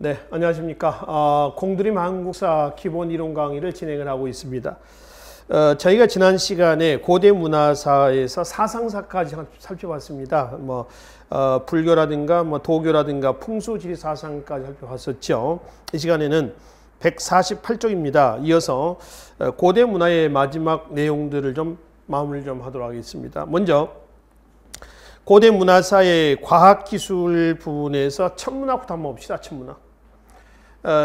네, 안녕하십니까. 공드림 한국사 기본 이론 강의를 진행을 하고 있습니다. 저희가 지난 시간에 고대 문화사에서 사상사까지 살펴봤습니다. 불교라든가 도교라든가 풍수지리 사상까지 살펴봤었죠. 이 시간에는 148쪽입니다. 이어서 고대 문화의 마지막 내용들을 좀 마무리를 좀 하도록 하겠습니다. 먼저 고대 문화사의 과학기술 부분에서 천문학부터 한번 봅시다. 천문학.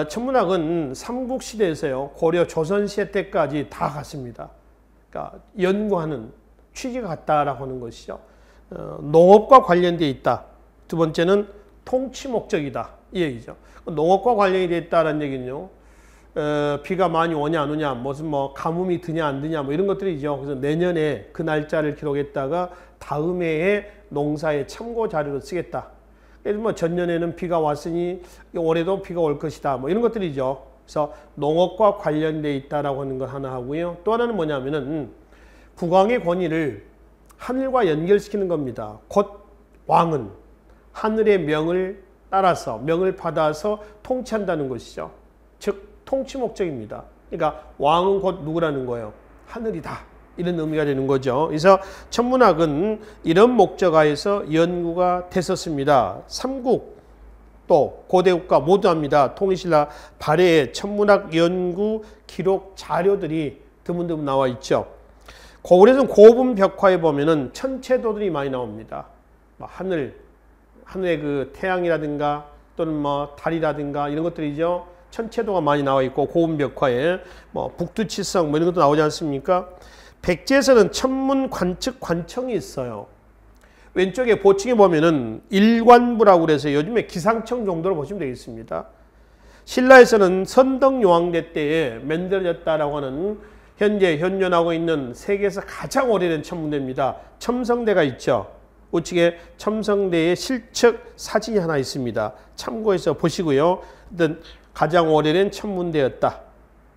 천문학은 삼국시대에서요, 고려 조선시대 때까지 다 갔습니다. 그러니까 연구하는 취지가 같다라고 하는 것이죠. 농업과 관련되어 있다. 두 번째는 통치 목적이다. 이 얘기죠. 농업과 관련이 되어 있다는 얘기는요, 비가 많이 오냐 안 오냐, 무슨 가뭄이 드냐 안 드냐 이런 것들이죠. 그래서 내년에 그 날짜를 기록했다가 다음 해에 농사의 참고 자료로 쓰겠다. 그래서 전년에는 비가 왔으니 올해도 비가 올 것이다. 이런 것들이죠. 그래서 농업과 관련되어 있다라고 하는 걸 하나 하고요. 또 하나는 뭐냐면은 국왕의 권위를 하늘과 연결시키는 겁니다. 곧 왕은 하늘의 명을 따라서 명을 받아서 통치한다는 것이죠. 즉 통치 목적입니다. 그러니까 왕은 곧 누구라는 거예요? 하늘이다. 이런 의미가 되는 거죠. 그래서 천문학은 이런 목적하에서 연구가 됐었습니다. 삼국 또 고대국가 모두 합니다. 통일신라 발해의 천문학 연구 기록 자료들이 드문드문 나와 있죠. 고구려에서는 고분벽화에 보면은 천체도들이 많이 나옵니다. 하늘의 그 태양이라든가 또는 달이라든가 이런 것들이죠. 천체도가 많이 나와 있고 고분벽화에 북두칠성 이런 것도 나오지 않습니까? 백제에서는 천문 관측 관청이 있어요. 왼쪽에 보층에 보면은 일관부라고 그래서 요즘에 기상청 정도로 보시면 되겠습니다. 신라에서는 선덕요왕대 때에 만들어졌다라고 하는 현재 현존하고 있는 세계에서 가장 오래된 천문대입니다. 첨성대가 있죠. 우측에 첨성대의 실측 사진이 하나 있습니다. 참고해서 보시고요. 가장 오래된 천문대였다.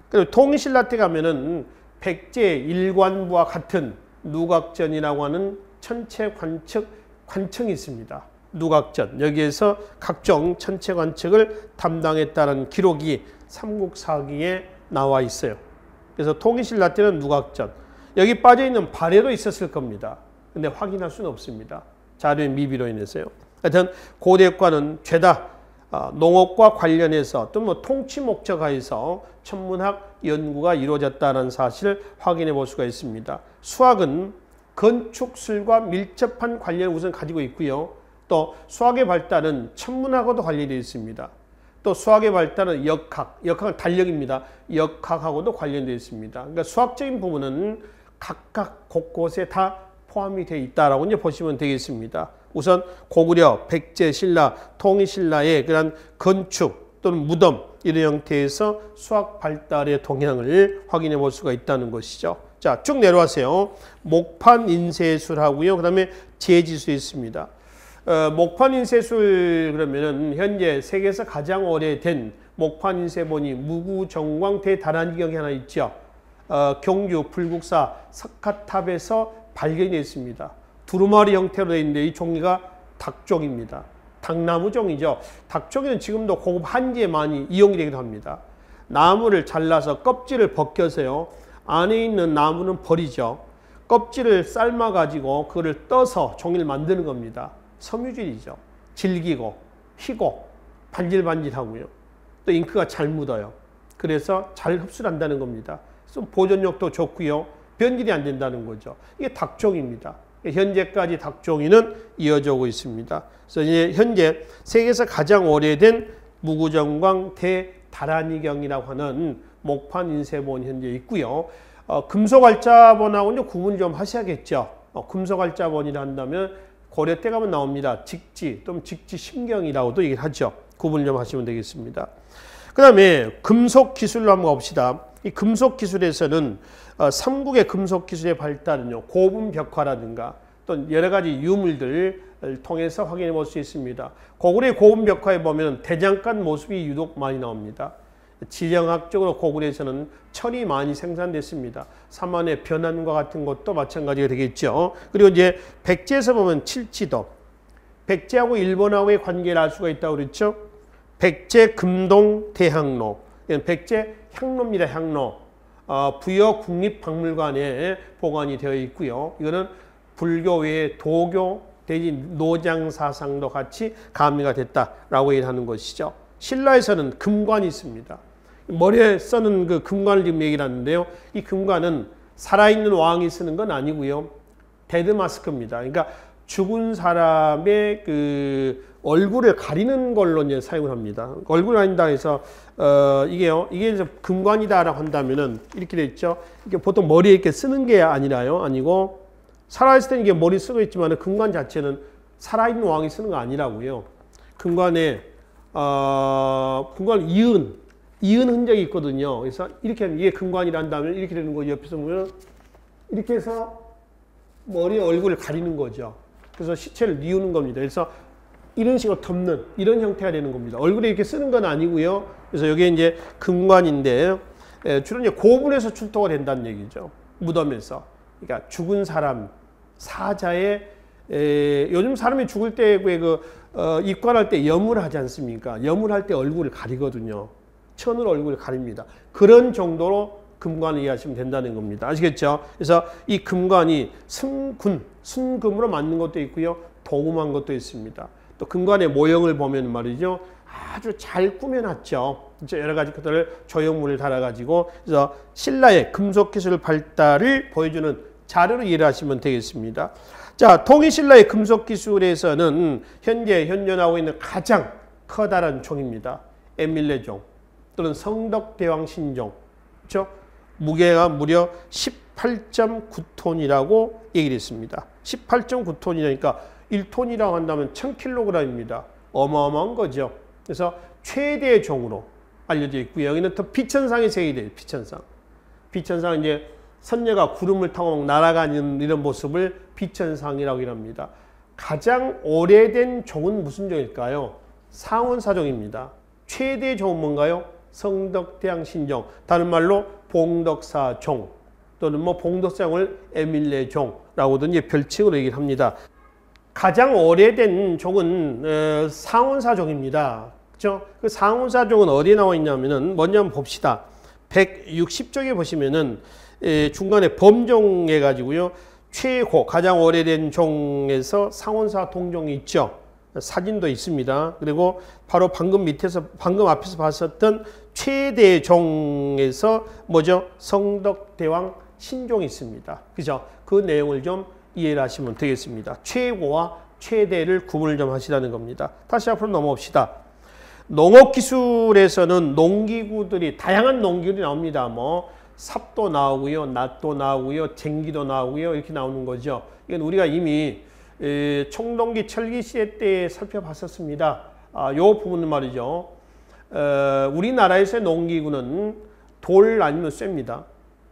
그리고 통일신라 때 가면은 백제 일관부와 같은 누각전이라고 하는 천체 관측 관청이 있습니다. 누각전. 여기에서 각종 천체 관측을 담당했다는 기록이 삼국사기에 나와 있어요. 그래서 통일신라 때는 누각전. 여기 빠져있는 발해도 있었을 겁니다. 근데 확인할 수는 없습니다. 자료의 미비로 인해서요. 하여튼 고대과는 죄다 농업과 관련해서 또 통치 목적하에서 천문학 연구가 이루어졌다는 사실을 확인해 볼 수가 있습니다. 수학은 건축술과 밀접한 관련을 우선 가지고 있고요. 또 수학의 발달은 천문학과도 관련되어 있습니다. 또 수학의 발달은 역학은 달력입니다. 역학하고도 관련되어 있습니다. 그러니까 수학적인 부분은 각각 곳곳에 다 포함이 되어 있다라고 이제 보시면 되겠습니다. 우선 고구려, 백제, 신라, 통일신라의 그런 건축 또는 무덤 이런 형태에서 수학 발달의 동향을 확인해 볼 수가 있다는 것이죠. 자, 쭉 내려와세요. 목판인쇄술하고요. 그 다음에 제지술 있습니다. 목판인쇄술 그러면은 현재 세계에서 가장 오래된 목판인쇄본이 무구정광 대다란기경이 하나 있죠. 경주 불국사 석가탑에서 발견했습니다. 두루마리 형태로 되어 있는데 이 종이가 닭종입니다. 닭나무 종이죠. 닭종이는 지금도 고급 한지에 많이 이용이 되기도 합니다. 나무를 잘라서 껍질을 벗겨서요. 안에 있는 나무는 버리죠. 껍질을 삶아가지고 그거를 떠서 종이를 만드는 겁니다. 섬유질이죠. 질기고 희고 반질반질하고요. 또 잉크가 잘 묻어요. 그래서 잘 흡수한다는 겁니다. 그래서 보존력도 좋고요. 변질이 안 된다는 거죠. 이게 닭종입니다. 현재까지 닭종이는 이어져 오고 있습니다. 그래서 이제 현재 세계에서 가장 오래된 무구정광 대다란이경이라고 하는 목판인쇄본이 현재 있고요. 금속알짜본하고 이제 구분 좀 하셔야겠죠. 금속알짜본이라 한다면 고려 때 가면 나옵니다. 직지 또는 직지심경이라고도 얘기를 하죠. 구분 좀 하시면 되겠습니다. 그 다음에 금속 기술로 한번 봅시다. 이 금속 기술에서는 삼국의 금속 기술의 발달은요, 고분벽화라든가 또 여러 가지 유물들을 통해서 확인해 볼 수 있습니다. 고구려의 고분벽화에 보면 대장간 모습이 유독 많이 나옵니다. 지정학적으로 고구려에서는 철이 많이 생산됐습니다. 삼안의 변환과 같은 것도 마찬가지가 되겠죠. 그리고 이제 백제에서 보면 칠지도, 백제하고 일본하고의 관계를 알 수가 있다고 그랬죠. 백제 금동 대향로, 백제 향로입니다. 향로. 부여 국립박물관에 보관이 되어 있고요. 이거는 불교 외에 도교, 대지 노장 사상도 같이 가미가 됐다라고 얘기하는 것이죠. 신라에서는 금관이 있습니다. 머리에 쓰는 그 금관을 지금 얘기를 하는데요. 이 금관은 살아있는 왕이 쓰는 건 아니고요. 데드 마스크입니다. 그러니까 죽은 사람의 그 얼굴을 가리는 걸로 이제 사용을 합니다. 얼굴을 가린다 해서 이게 이제 금관이다라고 한다면은 이렇게 돼 있죠. 이게 보통 머리에 이렇게 쓰는 게 아니고 살아있을 때는 이게 머리 쓰고 있지만 금관 자체는 살아있는 왕이 쓰는 거 아니라고요. 금관에 금관 이은 흔적이 있거든요. 그래서 이렇게 하면 이게 금관이란다면 이렇게 되는 거죠. 옆에서 보면 이렇게 해서 머리 얼굴을 가리는 거죠. 그래서 시체를 뉘우는 겁니다. 그래서 이런 식으로 덮는 이런 형태가 되는 겁니다. 얼굴에 이렇게 쓰는 건 아니고요. 그래서 이게 이제 금관인데 주로 이제 고분에서 출토가 된다는 얘기죠. 무덤에서. 그러니까 죽은 사람 사자의 요즘 사람이 죽을 때 입관할 때 염을 하지 않습니까? 염을 할 때 얼굴을 가리거든요. 천으로 얼굴을 가립니다. 그런 정도로 금관을 이해하시면 된다는 겁니다. 아시겠죠? 그래서 이 금관이 순금으로 만든 것도 있고요. 도금한 것도 있습니다. 또 금관의 모형을 보면 말이죠. 아주 잘 꾸며놨죠. 여러 가지 것들을 조형물을 달아가지고 그래서 신라의 금속 기술 발달을 보여주는 자료로 이해를 하시면 되겠습니다. 자, 통일신라의 금속 기술에서는 현재 현존하고 있는 가장 커다란 종입니다. 에밀레종 또는 성덕대왕 신종. 그렇죠? 무게가 무려 18.9톤이라고 얘기를 했습니다. 18.9톤이니까 1톤이라고 한다면 1000kg입니다. 어마어마한 거죠. 그래서 최대의 종으로 알려져 있고요. 여기는 또 비천상의 세계대요. 비천상 이제 선녀가 구름을 타고 날아가는 이런 모습을 비천상이라고 합니다. 가장 오래된 종은 무슨 종일까요? 상원사종입니다. 최대의 종은 뭔가요? 성덕대왕 신종. 다른 말로 봉덕사종 또는 봉덕사종을 에밀레종라고도 이제 별칭으로 얘기를 합니다. 가장 오래된 종은 상원사종입니다. 그렇죠? 그 상원사종은 어디에 나와 있냐면은 먼저 한번 봅시다. 160쪽에 보시면은 중간에 범종 해가지고요. 최고 가장 오래된 종에서 상원사 동종이 있죠. 사진도 있습니다. 그리고 바로 방금 앞에서 봤었던 최대 종에서 뭐죠? 성덕대왕 신종이 있습니다. 그죠? 그 내용을 좀 이해를 하시면 되겠습니다. 최고와 최대를 구분을 좀 하시라는 겁니다. 다시 앞으로 넘어옵시다. 농업기술에서는 농기구들이 다양한 농기구들이 나옵니다. 뭐 삽도 나오고요, 낫도 나오고요, 쟁기도 나오고요, 이렇게 나오는 거죠. 이건 우리가 이미 청동기 철기 시대 때 살펴봤었습니다. 요 부분은 말이죠. 우리나라에서의 농기구는 돌 아니면 쇠입니다.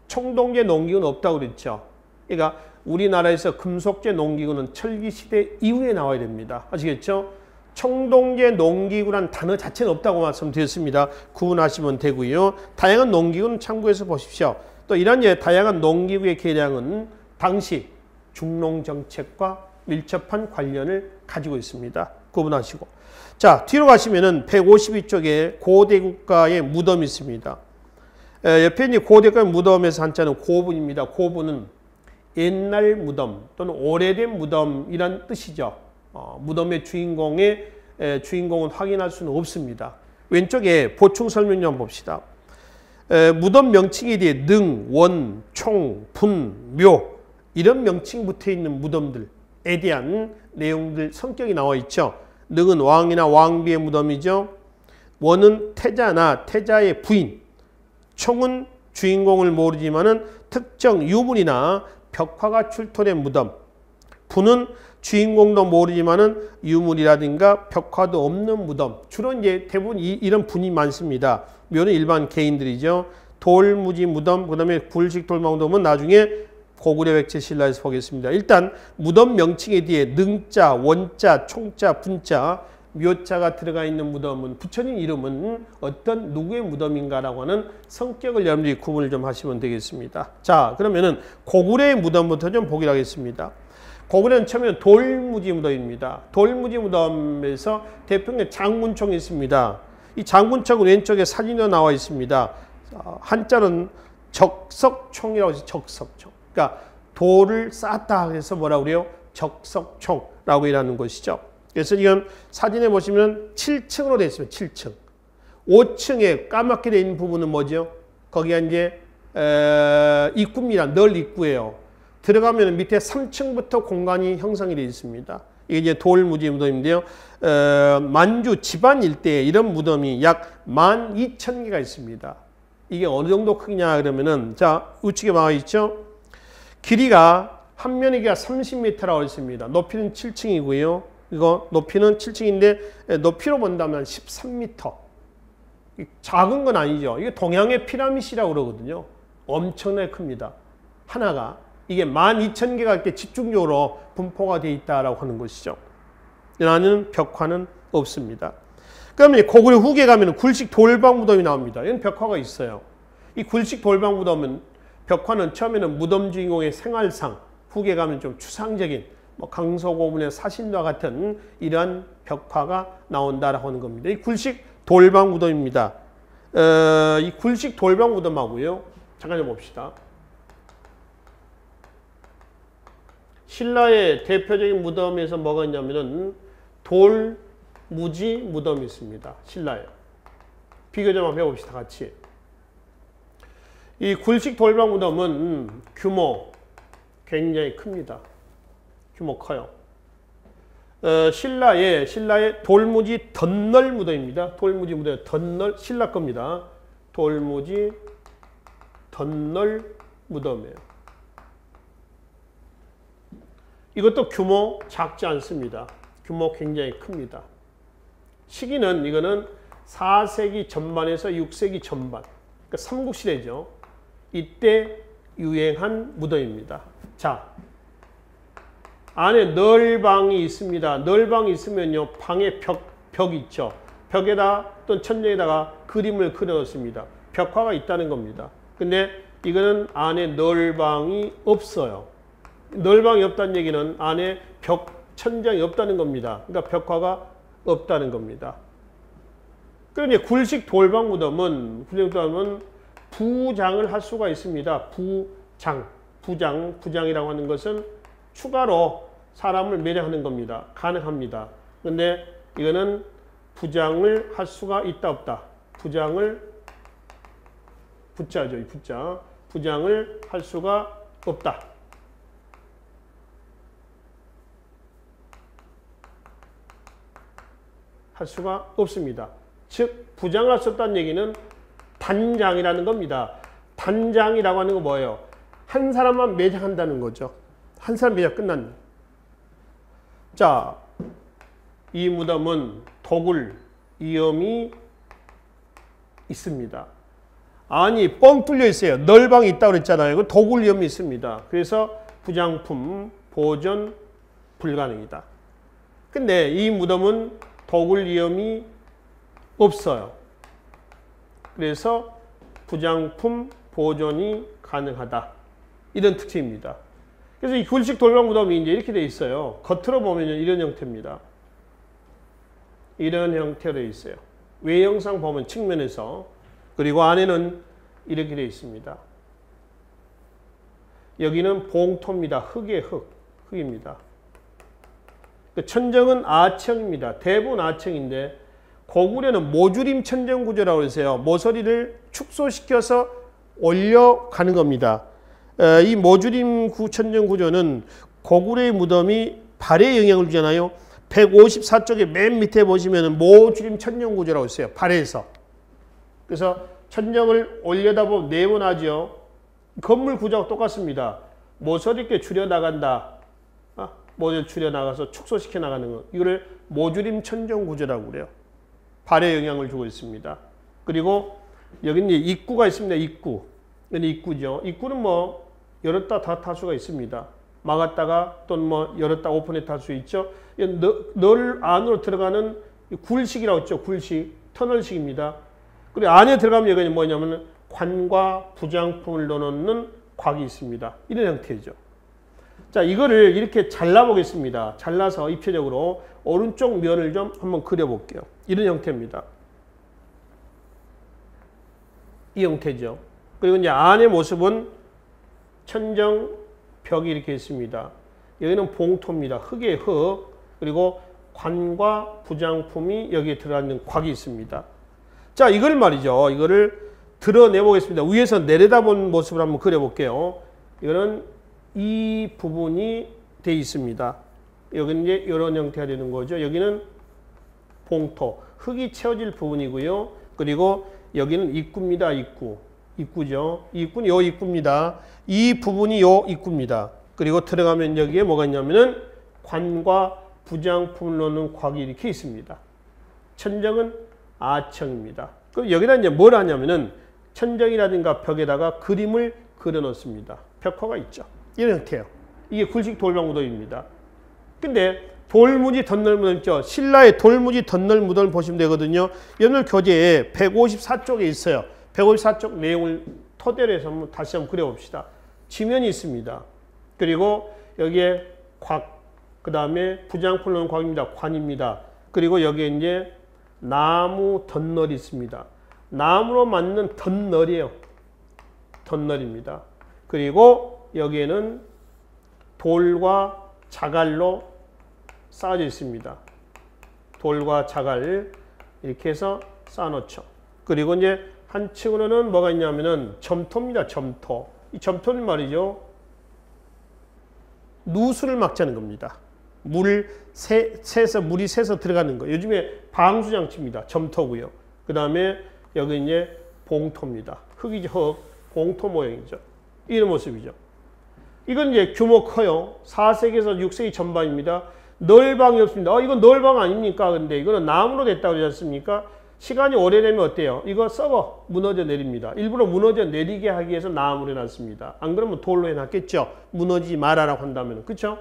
청동기의 농기구는 없다고 그랬죠. 그러니까 우리나라에서 금속제 농기구는 철기 시대 이후에 나와야 됩니다. 아시겠죠? 청동기의 농기구란 단어 자체는 없다고 말씀드렸습니다. 구분하시면 되고요. 다양한 농기구는 참고해서 보십시오. 또 이런 다양한 농기구의 개량은 당시 중농정책과 밀접한 관련을 가지고 있습니다. 구분하시고. 자, 뒤로 가시면은 152쪽에 고대국가의 무덤이 있습니다. 옆에 있는 고대국가의 무덤에서 한자는 고분입니다. 고분은 옛날 무덤 또는 오래된 무덤이란 뜻이죠. 무덤의 주인공은 확인할 수는 없습니다. 왼쪽에 보충 설명 좀 봅시다. 무덤 명칭에 대해 능, 원, 총, 분, 묘 이런 명칭이 붙어 있는 무덤들에 대한 내용들 성격이 나와 있죠. 능은 왕이나 왕비의 무덤이죠. 원은 태자나 태자의 부인, 총은 주인공을 모르지만은 특정 유물이나 벽화가 출토된 무덤, 분은 주인공도 모르지만은 유물이라든가 벽화도 없는 무덤. 주로 이제 대부분 이런 분이 많습니다. 묘는 일반 개인들이죠. 돌무지 무덤, 그 다음에 굴식 돌망무덤은 나중에 고구려 백제 신라에서 보겠습니다. 일단 무덤 명칭에 뒤에 능자, 원자, 총자, 분자, 묘자가 들어가 있는 무덤은 부처님 이름은 어떤 누구의 무덤인가라고 하는 성격을 여러분들이 구분을 좀 하시면 되겠습니다. 자, 그러면은 고구려의 무덤부터 좀 보기로 하겠습니다. 고구려는 처음에 돌무지 무덤입니다. 돌무지 무덤에서 대표는 장문총이 있습니다. 이 장군청은 왼쪽에 사진으로 나와 있습니다. 한자는 적석총이라고 해서 적석총. 그러니까 돌을 쌓았다 해서 뭐라고 그래요? 적석총라고 일하는 것이죠. 그래서 이건 사진에 보시면 7층으로 되어 있습니다. 7층. 5층에 까맣게 되어 있는 부분은 뭐죠? 거기가 이제 입구입니다. 널 입구예요. 들어가면 밑에 3층부터 공간이 형성이 되어 있습니다. 이게 이제 돌무지 무덤인데요. 만주 지반 일대에 이런 무덤이 약 12,000개가 있습니다. 이게 어느 정도 크기냐 그러면은, 자, 우측에 나와 있죠? 길이가 한 면이가 30m라고 했습니다. 높이는 7층이고요. 이거 높이는 7층인데 높이로 본다면 13m. 작은 건 아니죠. 이게 동양의 피라미드라고 그러거든요. 엄청나게 큽니다. 하나가. 이게 12,000개가 이렇게 집중적으로 분포가 되어 있다라고 하는 것이죠. 나는 벽화는 없습니다. 그러면 고구려 후기에 가면 굴식 돌방 무덤이 나옵니다. 이건 벽화가 있어요. 이 굴식 돌방 무덤은 벽화는 처음에는 무덤 주인공의 생활상, 후기에 가면 좀 추상적인 뭐 강서고문의 사신과 같은 이러한 벽화가 나온다라고 하는 겁니다. 이 굴식 돌방 무덤입니다. 이 굴식 돌방 무덤하고요. 잠깐 좀 봅시다. 신라의 대표적인 무덤에서 뭐가 있냐면은 돌무지 무덤이 있습니다. 신라에. 비교 좀 한번 해봅시다. 같이. 이 굴식 돌방 무덤은 규모 굉장히 큽니다. 규모 커요. 신라의 돌무지 덧널 무덤입니다. 돌무지 무덤 덧널 신라 겁니다. 돌무지 덧널 무덤이에요. 이것도 규모 작지 않습니다. 규모 굉장히 큽니다. 시기는 이거는 4세기 전반에서 6세기 전반, 그러니까 삼국시대죠. 이때 유행한 무덤입니다. 자, 안에 널방이 있습니다. 널방이 있으면요, 방에 벽 있죠. 벽에다 또는 천장에다가 그림을 그려놓습니다. 벽화가 있다는 겁니다. 근데 이거는 안에 널방이 없어요. 널방이 없다는 얘기는 안에 천장이 없다는 겁니다. 그러니까 벽화가 없다는 겁니다. 그런데 굴식 돌방 무덤은 부장을 할 수가 있습니다. 부장이라고 하는 것은 추가로 사람을 매장하는 겁니다. 가능합니다. 그런데 이거는 부장을 할 수가 있다 없다. 부장을 부자죠. 부장을 할 수가 없다. 할 수가 없습니다. 즉 부장을 할 수 없다는 얘기는 단장이라는 겁니다. 단장이라고 하는 건 뭐예요? 한 사람만 매장한다는 거죠. 한 사람 매장 끝났네. 자, 이 무덤은 도굴 위험이 있습니다. 아니, 뻥 뚫려 있어요. 널방이 있다고 그랬잖아요. 이거 도굴 위험이 있습니다. 그래서 부장품 보존 불가능이다. 근데 이 무덤은 도굴 위험이 없어요. 그래서 부장품 보존이 가능하다. 이런 특징입니다. 그래서 이 굴식 돌방 무덤이 이제 이렇게 돼 있어요. 겉으로 보면 이런 형태입니다. 이런 형태로 돼 있어요. 외형상 보면 측면에서. 그리고 안에는 이렇게 돼 있습니다. 여기는 봉토입니다. 흙입니다. 천정은 아청입니다. 대부분 아청인데 고구려는 모주림 천정 구조라고 해서요. 모서리를 축소시켜서 올려가는 겁니다. 이 모주림 천정 구조는 고구려의 무덤이 발에 영향을 주잖아요. 154쪽에 맨 밑에 보시면 모주림 천정 구조라고 있어요. 발에서. 그래서 천정을 올려다 보면 네모나죠. 건물 구조가 똑같습니다. 모서리 있게 줄여나간다. 모조리 줄여나가서 축소시켜 나가는 것. 이거를 모주림 천정 구조라고 그래요. 발에 영향을 주고 있습니다. 그리고 여기 이제 입구가 있습니다. 입구. 여기 입구죠. 입구는 뭐 열었다 닫을 수가 있습니다. 막았다가 또는 뭐 열었다 오픈했다 할 수 있죠. 널 안으로 들어가는 굴식이라고 했죠. 굴식. 터널식입니다. 그리고 안에 들어가면 여기는 뭐냐면 관과 부장품을 넣어놓는 곽이 있습니다. 이런 형태죠. 자, 이거를 이렇게 잘라보겠습니다. 잘라서 입체적으로 오른쪽 면을 좀 한번 그려볼게요. 이런 형태입니다. 이 형태죠. 그리고 이제 안의 모습은 천정, 벽이 이렇게 있습니다. 여기는 봉토입니다. 흙의 흙. 그리고 관과 부장품이 여기에 들어있는 곽이 있습니다. 자, 이걸 말이죠. 이거를 드러내 보겠습니다. 위에서 내려다본 모습을 한번 그려볼게요. 이거는 이 부분이 돼 있습니다. 여기는 이제 이런 형태가 되는 거죠. 여기는 봉토, 흙이 채워질 부분이고요. 그리고 여기는 입구입니다. 입구죠. 입구는 요 입구입니다. 이 부분이 요 입구입니다. 그리고 들어가면 여기에 뭐가 있냐면은 관과 부장품을 넣는 곽이 이렇게 있습니다. 천정은 아청입니다. 그럼 여기다 이제 뭘 하냐면은 천정이라든가 벽에다가 그림을 그려 놓습니다. 벽화가 있죠. 이런 형태예요. 이게 굴식 돌방무덤입니다. 근데 돌무지 덧널무덤 있죠. 신라의 돌무지 덧널무덤을 보시면 되거든요. 연을 교재에 154쪽에 있어요. 154쪽 내용을 토대로 해서 다시 한번 그려봅시다. 지면이 있습니다. 그리고 여기에 곽, 그 다음에 부장품을 넣은 곽입니다. 관입니다. 그리고 여기에 이제 나무 덧널이 있습니다. 나무로 만든 덧널이에요. 덧널입니다. 그리고 여기에는 돌과 자갈로 쌓아져 있습니다. 돌과 자갈 이렇게 해서 쌓아놓죠. 그리고 이제 한층으로는 뭐가 있냐면은 점토입니다. 점토. 이 점토는 말이죠. 누수를 막자는 겁니다. 물이 새서 들어가는 거. 요즘에 방수장치입니다. 점토고요. 그 다음에 여기 이제 봉토입니다. 흙이죠. 흙. 봉토 모양이죠. 이런 모습이죠. 이건 이제 규모 커요. 4세기에서 6세기 전반입니다. 널방이 없습니다. 이건 널방 아닙니까? 근데 이거는 나무로 됐다고 그러지 않습니까? 시간이 오래되면 어때요? 이거 썩어. 무너져 내립니다. 일부러 무너져 내리게 하기 위해서 나무로 해놨습니다. 안 그러면 돌로 해놨겠죠. 무너지지 말아라고 한다면. 그렇죠?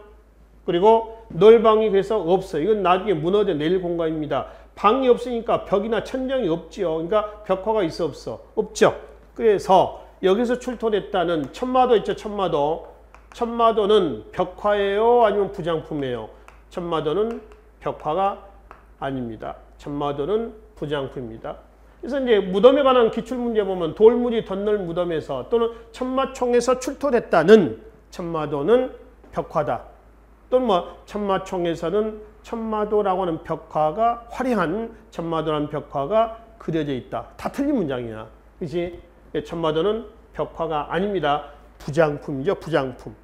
그리고 널방이 그래서 없어요. 이건 나중에 무너져 내릴 공간입니다. 방이 없으니까 벽이나 천정이 없지요. 그러니까 벽화가 있어 없어? 없죠. 그래서 여기서 출토됐다는 천마도 있죠. 천마도. 천마도는 벽화예요? 아니면 부장품이에요? 천마도는 벽화가 아닙니다. 천마도는 부장품입니다. 그래서 이제 무덤에 관한 기출문제 보면 돌무지 덧널 무덤에서 또는 천마총에서 출토됐다는 천마도는 벽화다. 또는 뭐 천마총에서는 천마도라고 하는 벽화가 화려한 천마도라는 벽화가 그려져 있다. 다 틀린 문장이야. 그렇지? 천마도는 벽화가 아닙니다. 부장품이죠. 부장품.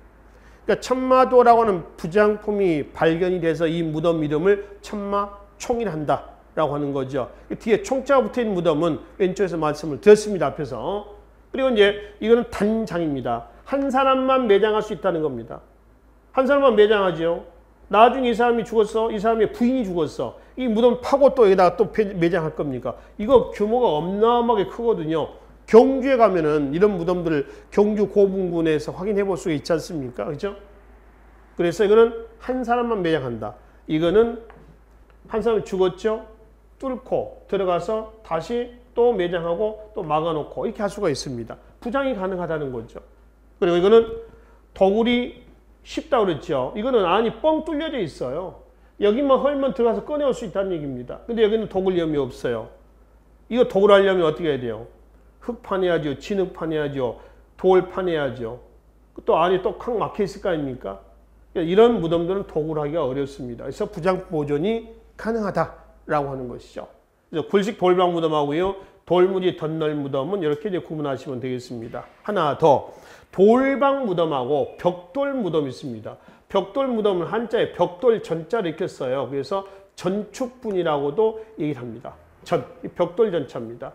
그러니까 천마도라고 하는 부장품이 발견이 돼서 이 무덤 이름을 천마총이라 한다라고 하는 거죠. 뒤에 총자가 붙어있는 무덤은 왼쪽에서 말씀을 드렸습니다. 앞에서. 그리고 이제 이거는 단장입니다. 한 사람만 매장할 수 있다는 겁니다. 한 사람만 매장하죠. 나중에 이 사람이 죽었어. 이 사람의 부인이 죽었어. 이 무덤 파고 또 여기다가 또 매장할 겁니까? 이거 규모가 어마어마하게 크거든요. 경주에 가면은 이런 무덤들을 경주 고분군에서 확인해 볼 수가 있지 않습니까? 그죠? 그래서 이거는 한 사람만 매장한다. 이거는 한 사람이 죽었죠? 뚫고 들어가서 다시 또 매장하고 또 막아놓고 이렇게 할 수가 있습니다. 부장이 가능하다는 거죠. 그리고 이거는 도굴이 쉽다고 그랬죠. 이거는 안이 뻥 뚫려져 있어요. 여기만 헐면 들어가서 꺼내올 수 있다는 얘기입니다. 근데 여기는 도굴 위험이 없어요. 이거 도굴하려면 어떻게 해야 돼요? 흙판 해야죠. 진흙판 해야죠. 돌판 해야죠. 또 안에 또 콱 막혀 있을 거 아닙니까? 이런 무덤들은 도굴하기가 어렵습니다. 그래서 부장 보존이 가능하다라고 하는 것이죠. 그래서 굴식 돌방 무덤하고요. 돌무지 덧널 무덤은 이렇게 이제 구분하시면 되겠습니다. 하나 더. 돌방 무덤하고 벽돌 무덤이 있습니다. 벽돌 무덤은 한자에 벽돌 전자를 이렇게 써요. 그래서 전축분이라고도 얘기를 합니다. 벽돌 전차입니다.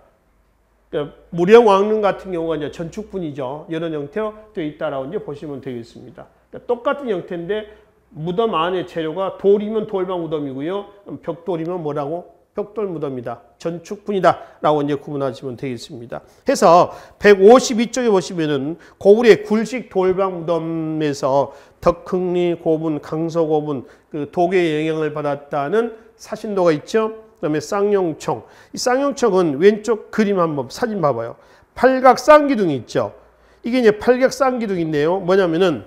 그러니까 무령왕릉 같은 경우가 이제 전축분이죠. 이런 형태로 되어 있다라고 이제 보시면 되겠습니다. 그러니까 똑같은 형태인데 무덤 안의 재료가 돌이면 돌방 무덤이고요. 벽돌이면 뭐라고? 벽돌 무덤이다. 전축분이다. 라고 이제 구분하시면 되겠습니다. 해서 152쪽에 보시면은 고구려의 굴식 돌방 무덤에서 덕흥리 고분, 강서고분 그 독의 영향을 받았다는 사신도가 있죠. 그다음에 쌍용총. 이 쌍용총은 왼쪽 그림 한번 사진 봐봐요. 팔각 쌍기둥이 있죠. 이게 이제 팔각 쌍기둥인데요. 뭐냐면은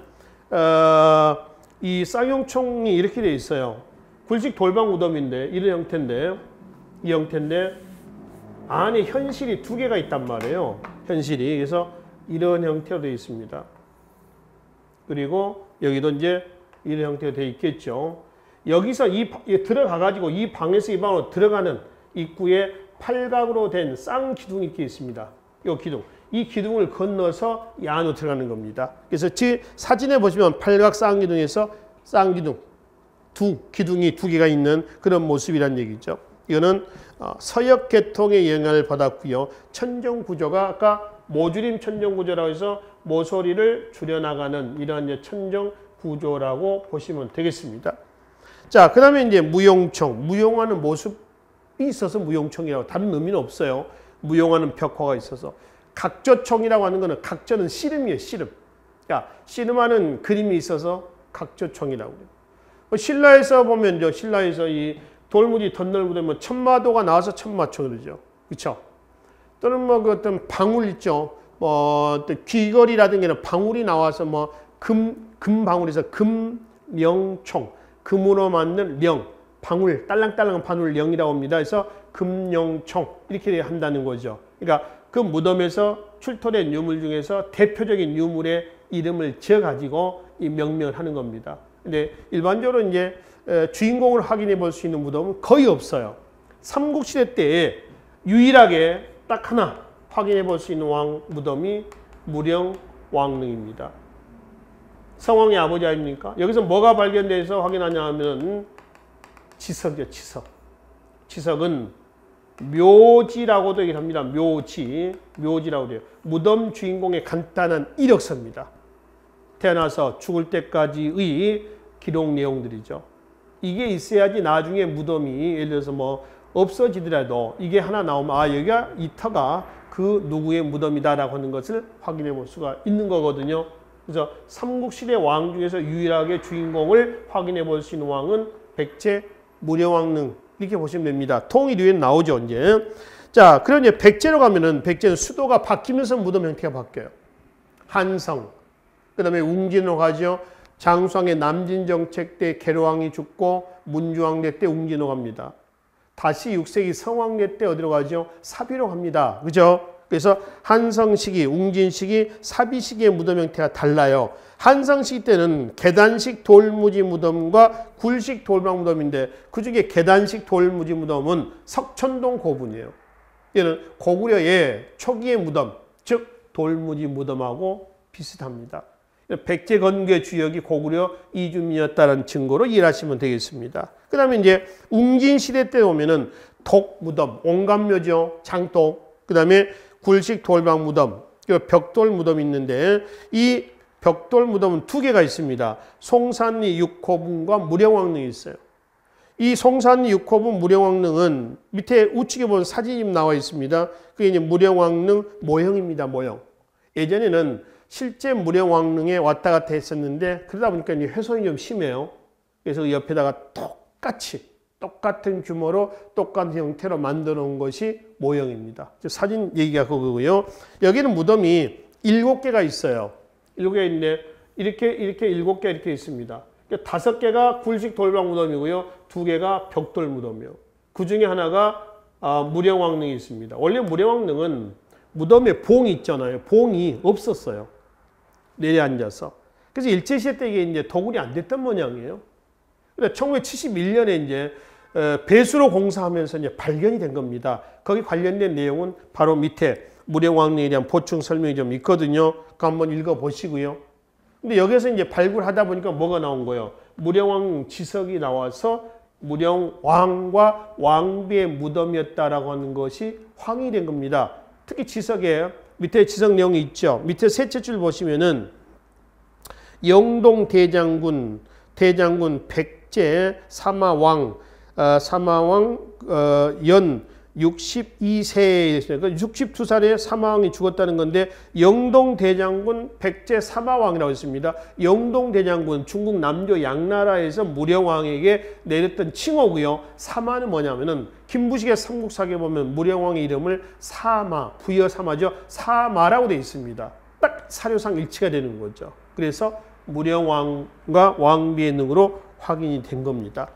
이 쌍용총이 이렇게 돼 있어요. 굴식 돌방 무덤인데 이런 형태인데 이 형태인데 안에 현실이 두 개가 있단 말이에요. 현실이. 그래서 이런 형태로 되어 있습니다. 그리고 여기도 이제 이런 형태로 되어 있겠죠. 여기서 들어가가지고 이 방에서 이 방으로 들어가는 입구에 팔각으로 된 쌍기둥이 이렇게 있습니다. 이 기둥. 이 기둥을 건너서 이 안으로 들어가는 겁니다. 그래서 사진에 보시면 팔각 쌍기둥에서 쌍기둥, 기둥이 두 개가 있는 그런 모습이란 얘기죠. 이거는 서역 계통의 영향을 받았고요. 천정 구조가 아까 모주림 천정 구조라고 해서 모서리를 줄여나가는 이러한 천정 구조라고 보시면 되겠습니다. 자, 그 다음에 이제 무용청, 무용하는 모습이 있어서 무용청이라고, 다른 의미는 없어요. 무용하는 벽화가 있어서. 각조청이라고 하는 거는, 각조는 씨름이에요, 씨름. 그러니까 씨름하는 그림이 있어서 각조청이라고 해요. 신라에서 보면, 신라에서 이 돌무지 덧널무되면 천마도가 나와서 천마초 그러죠. 그렇죠? 또는 뭐 그 어떤 방울 있죠. 어떤 귀걸이라든가 방울이 나와서 뭐 금방울에서 금령총, 금으로 만든 령, 방울, 딸랑딸랑한 방울 령이라고 합니다. 그래서 금령총 이렇게 한다는 거죠. 그러니까 그 무덤에서 출토된 유물 중에서 대표적인 유물의 이름을 지어가지고 이 명명을 하는 겁니다. 근데 일반적으로 이제 주인공을 확인해 볼 수 있는 무덤은 거의 없어요. 삼국시대 때에 유일하게 딱 하나 확인해 볼 수 있는 왕 무덤이 무령왕릉입니다. 성왕의 아버지 아닙니까? 여기서 뭐가 발견돼서 확인하냐 하면 지석이죠, 지석. 지석은 묘지라고도 얘기를 합니다. 묘지라고 돼요. 무덤 주인공의 간단한 이력서입니다. 태어나서 죽을 때까지의 기록 내용들이죠. 이게 있어야지 나중에 무덤이 예를 들어서 뭐 없어지더라도 이게 하나 나오면 아, 여기가 이 터가 그 누구의 무덤이다라고 하는 것을 확인해 볼 수가 있는 거거든요. 그래서 삼국시대 왕 중에서 유일하게 주인공을 확인해 볼 수 있는 왕은 백제 무령왕릉 이렇게 보시면 됩니다. 통일후에 나오죠, 이제. 자, 그럼 이제 백제로 가면은 백제는 수도가 바뀌면서 무덤 형태가 바뀌어요. 한성, 그 다음에 웅진으로 가죠. 장수왕의 남진정책 때 계로왕이 죽고 문주왕대 때 웅진으로 갑니다. 다시 6세기 성왕대 때 어디로 가죠? 사비로 갑니다. 그죠? 그래서 한성 시기, 웅진 시기, 사비 시기의 무덤 형태가 달라요. 한성 시기 때는 계단식 돌무지 무덤과 굴식 돌방 무덤인데 그중에 계단식 돌무지 무덤은 석천동 고분이에요. 얘는 고구려의 초기의 무덤, 즉 돌무지 무덤하고 비슷합니다. 백제 건국의 주역이 고구려 이주민이었다는 증거로 이해하시면 되겠습니다. 그 다음에 이제 웅진 시대 때 보면은 독무덤, 옹감묘죠, 장독, 그 다음에 굴식 돌방 무덤, 벽돌 무덤이 있는데 이 벽돌 무덤은 두 개가 있습니다. 송산리 6호분과 무령왕릉이 있어요. 이 송산리 6호분 무령왕릉은 밑에 우측에 보면 사진이 나와 있습니다. 그게 이제 무령왕릉 모형입니다, 모형. 예전에는 실제 무령왕릉에 왔다 갔다 했었는데 그러다 보니까 이제 훼손이 좀 심해요. 그래서 옆에다가 똑같은 규모로 똑같은 형태로 만들어 놓은 것이 모형입니다. 사진 얘기가 그거고요. 여기는 무덤이 7개가 있어요. 7개가 있는데 이렇게 7개 이렇게 있습니다. 5개가 굴식 돌방 무덤이고요. 2개가 벽돌 무덤이에요. 그 중에 하나가 무령왕릉이 있습니다. 원래 무령왕릉은 무덤에 봉이 있잖아요. 봉이 없었어요. 내려앉아서. 그래서 일제시대 때 이게 이제 도굴이 안 됐던 모양이에요. 근데 1971년에 이제 배수로 공사하면서 이제 발견이 된 겁니다. 거기 관련된 내용은 바로 밑에 무령왕릉에 대한 보충 설명이 좀 있거든요. 그거 한번 읽어 보시고요. 근데 여기서 이제 발굴하다 보니까 뭐가 나온 거예요? 무령왕릉 지석이 나와서 무령왕과 왕비의 무덤이었다라고 하는 것이 확인이 된 겁니다. 특히 지석에 밑에 지석 내용이 있죠. 밑에 셋째 줄 보시면은 영동 대장군 백제 사마왕 연 62세에 62살에 사마왕이 죽었다는 건데 영동 대장군 백제 사마왕이라고 했습니다. 영동 대장군 중국 남조 양나라에서 무령왕에게 내렸던 칭호고요. 사마는 뭐냐면은 김부식의 삼국사기에 보면 무령왕의 이름을 사마, 부여 사마죠. 사마라고 되어 있습니다. 딱 사료상 일치가 되는 거죠. 그래서 무령왕과 왕비의 능으로 확인이 된 겁니다.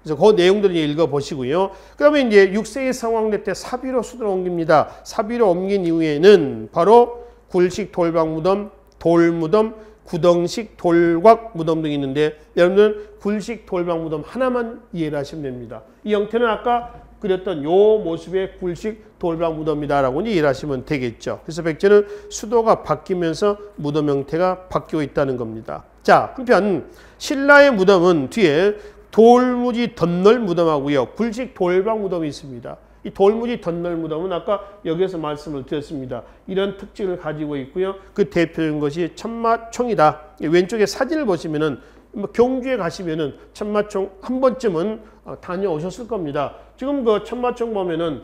그래서 그 내용들을 읽어보시고요. 그 다음에 이제 6세기 성황례 때 사비로 수도로 옮깁니다. 사비로 옮긴 이후에는 바로 굴식 돌박 무덤, 돌무덤, 구덩식 돌곽 무덤 등이 있는데 여러분들 굴식 돌박 무덤 하나만 이해를 하시면 됩니다. 이 형태는 아까 그렸던 요 모습의 굴식 돌박 무덤이다라고 이해를 하시면 되겠죠. 그래서 백제는 수도가 바뀌면서 무덤 형태가 바뀌고 있다는 겁니다. 자, 한편 신라의 무덤은 뒤에 돌무지 덧널 무덤하고요. 굴식 돌박 무덤이 있습니다. 이 돌무지 덧널 무덤은 아까 여기에서 말씀을 드렸습니다. 이런 특징을 가지고 있고요. 그 대표적인 것이 천마총이다. 왼쪽에 사진을 보시면은 경주에 가시면은 천마총 한 번쯤은 다녀오셨을 겁니다. 지금 그 천마총 보면은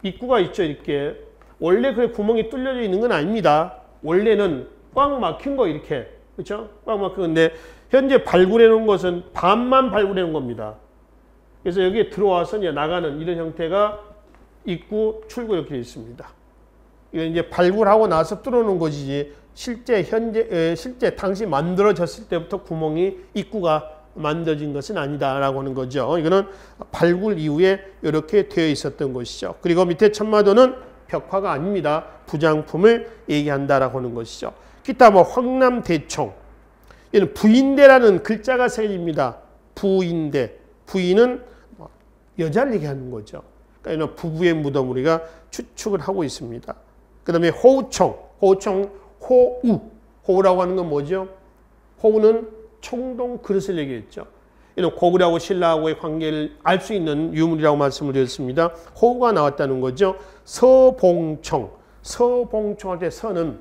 입구가 있죠. 이렇게 원래 그 구멍이 뚫려져 있는 건 아닙니다. 원래는 꽉 막힌 거 이렇게 그렇죠? 꽉 막힌 건데 현재 발굴해 놓은 것은 반만 발굴해 놓은 겁니다. 그래서 여기에 들어와서 이제 나가는 이런 형태가 입구, 출구 이렇게 되어 있습니다. 이거 이제 발굴하고 나서 뚫어놓은 것이지 실제 당시 만들어졌을 때부터 구멍이 입구가 만들어진 것은 아니다라고 하는 거죠. 이거는 발굴 이후에 이렇게 되어 있었던 것이죠. 그리고 밑에 천마도는 벽화가 아닙니다. 부장품을 얘기한다라고 하는 것이죠. 기타 뭐 황남대총, 얘는 부인대라는 글자가 새겨집니다. 부인대. 부인은 여자를 얘기하는 거죠. 그러니까 부부의 무덤 우리가 추측을 하고 있습니다. 그 다음에 호우총, 호우. 호우라고 하는 건 뭐죠? 호우는 청동 그릇을 얘기했죠. 이는 고구려하고 신라하고의 관계를 알 수 있는 유물이라고 말씀을 드렸습니다. 호우가 나왔다는 거죠. 서봉청 할 때 서는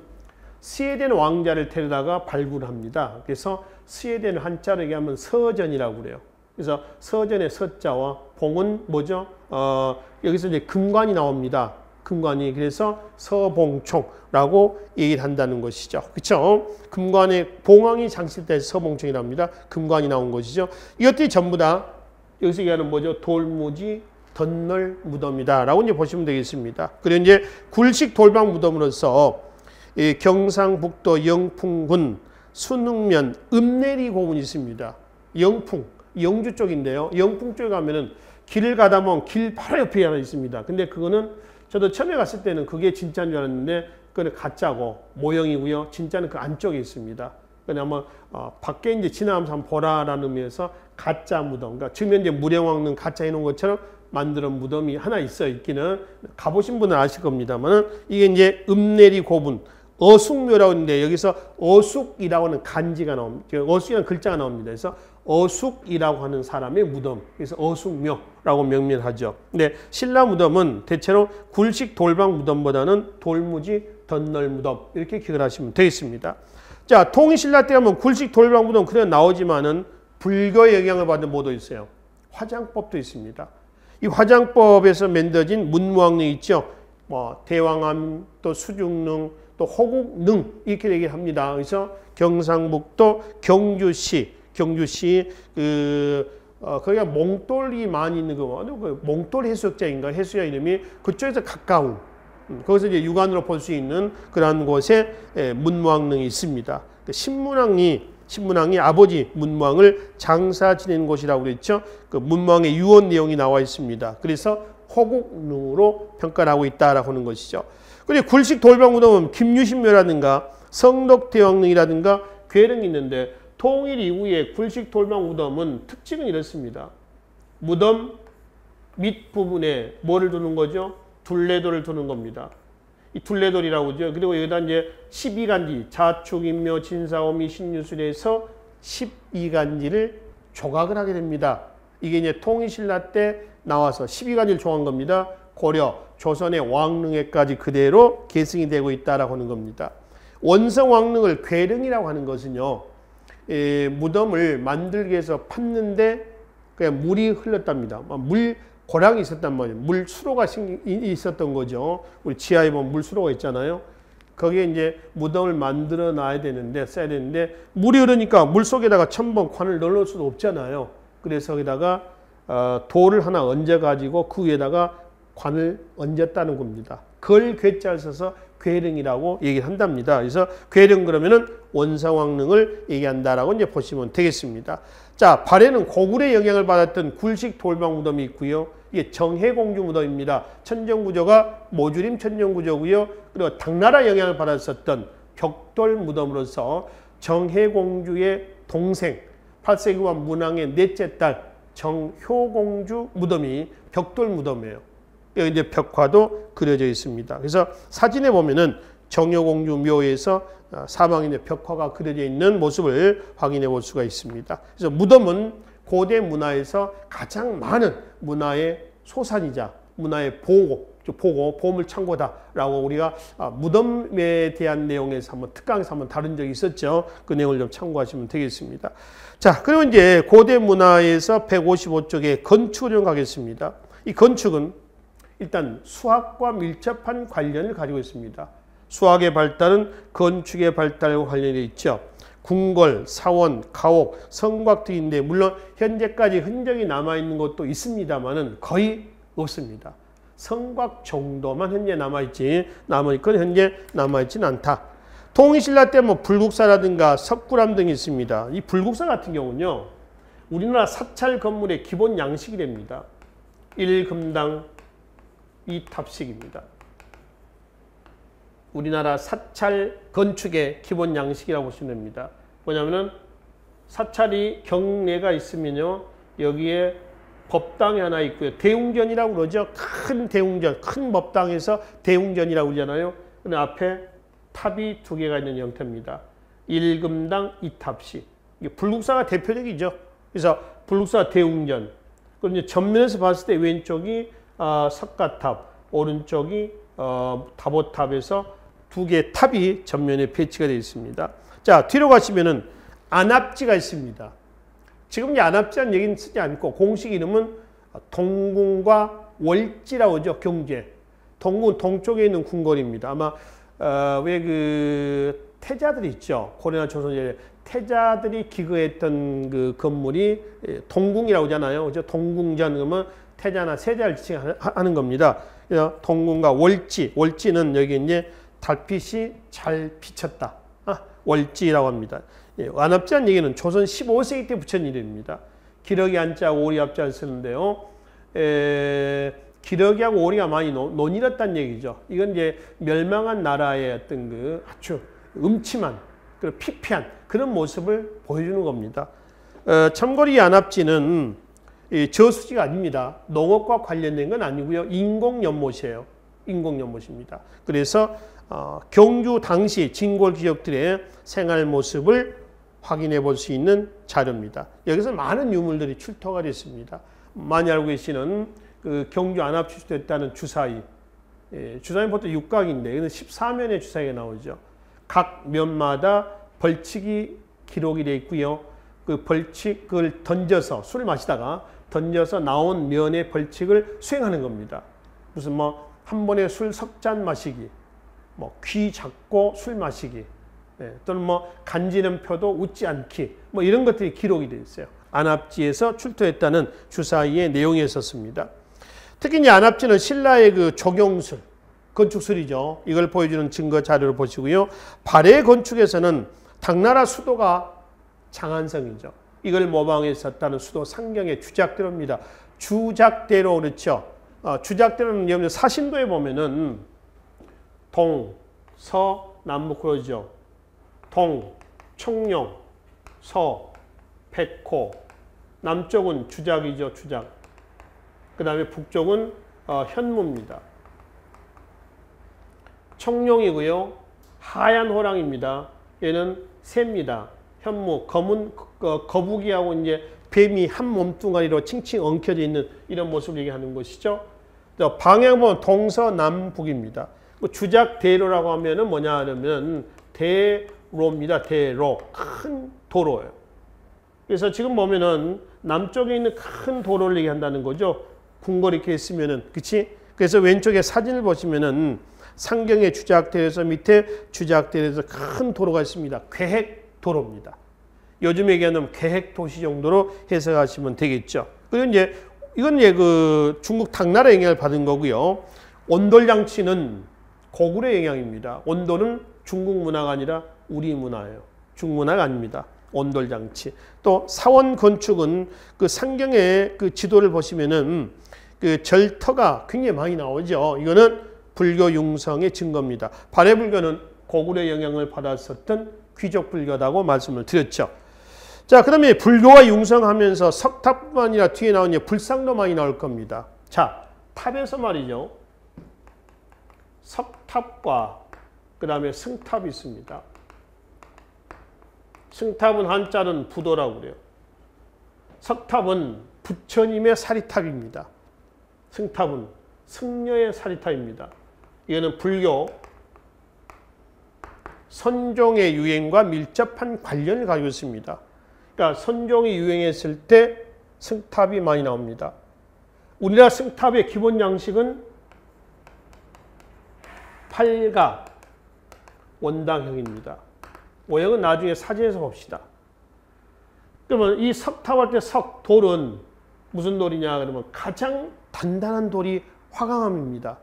스웨덴 왕자를 데려다가 발굴합니다. 그래서 스웨덴 한자로 얘기하면 서전이라고 그래요. 그래서 서전의 서자와 봉은 뭐죠? 여기서 이제 금관이 나옵니다. 금관이 그래서 서봉총라고 얘기를 한다는 것이죠. 그렇죠? 금관에 봉황이 장식돼서 서봉총이랍니다. 금관이 나온 것이죠. 이것들이 전부 다 여기서 얘기하는 뭐죠? 돌무지 덧널 무덤이다라고 이제 보시면 되겠습니다. 그리고 이제 굴식 돌박 무덤으로서 경상북도 영풍군 순흥면 읍내리 고문이 있습니다. 영풍, 영주 쪽인데요. 영풍 쪽에 가면은 길을 가다 보면 길 바로 옆에 하나 있습니다. 근데 그거는 저도 처음에 갔을 때는 그게 진짜인 줄 알았는데 그거는 가짜고 모형이고요. 진짜는 그 안쪽에 있습니다. 그냥 아마 밖에 이제 지나가면서 한번 보라라는 의미에서 가짜 무덤. 그러니까 지금 현재 무령왕릉 가짜 해놓은 것처럼 만드는 무덤이 하나 있기는 가보신 분은 아실 겁니다만 이게 이제 읍내리 고분 어숙묘라고 하는데 여기서 어숙이라고 하는 간지가 나옵니다. 어숙이라는 글자가 나옵니다. 그래서 어숙이라고 하는 사람의 무덤. 그래서 어숙묘라고 명명하죠. 근데 신라 무덤은 대체로 굴식 돌박 무덤보다는 돌무지 덧널 무덤 이렇게 기억을 하시면 되겠습니다. 자, 통일신라 때 하면 굴식 돌박 무덤 그냥 나오지만은 불교의 영향을 받은 뭐도 있어요. 화장법도 있습니다. 이 화장법에서 만들어진 문무왕릉 있죠. 뭐 대왕암 또 수중릉 또 호국릉 이렇게 얘기를 합니다. 그래서 경상북도 경주시 거기가 몽돌이 많이 있는 그 몽돌 해수욕장인가 해수욕 이름이 그쪽에서 가까운 거기서 이제 육안으로 볼 수 있는 그러한 곳에 문무왕릉이 있습니다. 신문왕이 아버지 문무왕을 장사 지낸 곳이라고 그랬죠. 그 문무왕의 유언 내용이 나와 있습니다. 그래서 호국릉으로 평가를 하고 있다라고 하는 것이죠. 그리고 굴식 돌박 무덤은 김유신묘라든가 성덕대왕릉이라든가 괴릉이 있는데 통일 이후에 굴식 돌박 무덤은 특징은 이렇습니다. 무덤 밑부분에 뭐를 두는 거죠? 둘레돌을 두는 겁니다. 이 둘레돌이라고 하죠. 그리고 여기다 이제 12간지, 자축인묘, 진사오미, 신유술에서 12간지를 조각을 하게 됩니다. 이게 이제 통일신라 때 나와서 12간지를 조각한 겁니다. 고려, 조선의 왕릉에까지 그대로 계승이 되고 있다라고 하는 겁니다. 원성왕릉을 괴릉이라고 하는 것은요, 무덤을 만들기 위해서 팠는데 그냥 물이 흘렀답니다. 물 고량이 있었단 말이에요. 물 수로가 있었던 거죠. 우리 지하에 보면 물 수로가 있잖아요. 거기에 이제 무덤을 만들어 놔야 되는데, 써야 되는데, 물이 흐르니까 물 속에다가 첨벙 관을 넣을 수도 없잖아요. 그래서 거기다가 돌을 하나 얹어가지고 그 위에다가 관을 얹었다는 겁니다. 걸괴자를 써서 괴릉이라고 얘기를 한답니다. 그래서 괴릉 그러면은 원성왕릉을 얘기한다라고 이제 보시면 되겠습니다. 자, 발해는 고구려의 영향을 받았던 굴식 돌방 무덤이 있고요. 이게 정해공주 무덤입니다. 천정구조가 모주림 천정구조고요. 그리고 당나라 영향을 받았었던 벽돌 무덤으로서 정해공주의 동생 8세기와 문왕의 넷째 딸 정효공주 무덤이 벽돌 무덤이에요. 여기 이제 벽화도 그려져 있습니다. 그래서 사진에 보면은 정효공주 묘에서 사방에 벽화가 그려져 있는 모습을 확인해 볼 수가 있습니다. 그래서 무덤은 고대 문화에서 가장 많은 문화의 소산이자 문화의 보물 창고다라고 우리가 무덤에 대한 내용에서 한번 특강에서 한번 다룬 적이 있었죠. 그 내용을 좀 참고하시면 되겠습니다. 자, 그리고 이제 고대 문화에서 155쪽에 건축을 좀 가겠습니다. 이 건축은 일단 수학과 밀접한 관련을 가지고 있습니다. 수학의 발달은 건축의 발달과 관련이 있죠. 궁궐, 사원, 가옥, 성곽 등인데 물론 현재까지 흔적이 남아있는 것도 있습니다만은 거의 없습니다. 성곽 정도만 현재 남아있건 현재 남아있지는 않다. 통일신라 때 뭐 불국사라든가 석굴암 등이 있습니다. 이 불국사 같은 경우는요, 우리나라 사찰 건물의 기본 양식이 됩니다. 1금당 2탑식입니다. 우리나라 사찰 건축의 기본 양식이라고 보시면 됩니다. 뭐냐면은 사찰이 경내가 있으면요, 여기에 법당이 하나 있고요. 대웅전이라고 그러죠. 큰 대웅전, 큰 법당에서 대웅전이라고 그러잖아요. 근데 앞에 탑이 2개가 있는 형태입니다. 1금당 2탑씩. 이게 불국사가 대표적이죠. 그래서 불국사 대웅전. 그럼 이제 전면에서 봤을 때 왼쪽이 석가탑, 오른쪽이 다보탑에서 2개의 탑이 전면에 배치가 되어 있습니다. 자, 뒤로 가시면은 안압지가 있습니다. 지금 이 안압지라는 얘기는 쓰지 않고 공식 이름은 동궁과 월지라고 하죠. 경제. 동궁 동쪽에 있는 궁궐입니다. 아마 왜 그 태자들이 있죠. 고려나 조선시대 태자들이 기거했던 그 건물이 동궁이라고 하잖아요. 그죠? 동궁전 그러면 태자나 세자를 지칭하는 겁니다. 그래서 동궁과 월지, 월지는 여기 이제 달빛이 잘 비쳤다. 월지라고 합니다. 안압지란 얘기는 조선 15세기 때 붙인 이름입니다. 기러기 한자, 오리 합자를 쓰는데요. 기러기하고 오리가 많이 논일었다는 얘기죠. 이건 이제 멸망한 나라의 어떤 그 아주 음침한, 그리고 피폐한 그런 모습을 보여주는 겁니다. 참고로 이 안압지는 저수지가 아닙니다. 농업과 관련된 건 아니고요. 인공연못이에요. 인공연못입니다. 그래서 경주 당시 진골 귀족들의 생활 모습을 확인해 볼 수 있는 자료입니다. 여기서 많은 유물들이 출토가 됐습니다. 많이 알고 계시는 그 경주 안압 출토됐다는 주사위. 주사위는 보통 육각인데 이건 14면의 주사위가 나오죠. 각 면마다 벌칙이 기록이 되어 있고요. 그 벌칙을 던져서 술을 마시다가 던져서 나온 면의 벌칙을 수행하는 겁니다. 무슨 뭐 한 번에 술 석 잔 마시기, 뭐 귀 잡고 술 마시기, 또는 뭐 간지는 펴도 웃지 않기, 뭐 이런 것들이 기록이 되어 있어요. 안압지에서 출토했다는 주사위의 내용이 있었습니다. 특히 이 안압지는 신라의 그 조경술, 건축술이죠. 이걸 보여주는 증거 자료를 보시고요. 발해 건축에서는 당나라 수도가 장안성이죠. 이걸 모방했었다는 수도 상경의 주작대로입니다. 주작대로 그렇죠. 주작대로는 사신도에 보면은 동, 서, 남북 그러죠. 동, 청룡, 서, 백호. 남쪽은 주작이죠. 주작. 그 다음에 북쪽은 현무입니다. 청룡이고요. 하얀 호랑입니다. 얘는 새입니다. 현무, 검은 거북이하고 이제 뱀이 한 몸뚱아리로 칭칭 엉켜져 있는 이런 모습을 얘기하는 것이죠. 방향 보면 동서남북입니다. 주작대로라고 하면은 뭐냐 하면 대로입니다. 대로. 큰 도로예요. 그래서 지금 보면은 남쪽에 있는 큰 도로를 얘기한다는 거죠. 궁궐이 이렇게 있으면은, 그치? 그래서 왼쪽에 사진을 보시면은 상경의 주작대로에서 밑에 주작대로에서 큰 도로가 있습니다. 계획도로입니다. 요즘 얘기하는 계획도시 정도로 해석하시면 되겠죠. 그리고 이제 이건 이제 그 중국 당나라 영향을 받은 거고요. 온돌장치는 고구려 영향입니다. 온돌은 중국 문화가 아니라 우리 문화예요. 중국 문화가 아닙니다. 온돌장치. 또 사원 건축은 그 상경의 그 지도를 보시면은 그 절터가 굉장히 많이 나오죠. 이거는 불교 융성의 증거입니다. 발해불교는 고구려 영향을 받았었던 귀족 불교다고 말씀을 드렸죠. 자, 그다음에 불교가 융성하면서 석탑뿐만 아니라 뒤에 나오는 불상도 많이 나올 겁니다. 자, 탑에서 말이죠. 석탑과 그다음에 승탑이 있습니다. 승탑은 한자는 부도라고 그래요. 석탑은 부처님의 사리탑입니다. 승탑은 승려의 사리탑입니다. 이거는 불교 선종의 유행과 밀접한 관련을 가지고 있습니다. 그러니까 선종이 유행했을 때 승탑이 많이 나옵니다. 우리나라 승탑의 기본 양식은 팔각 원당형입니다. 오형은 나중에 사진에서 봅시다. 그러면 이 석탑할 때 석, 돌은 무슨 돌이냐 그러면 가장 단단한 돌이 화강암입니다.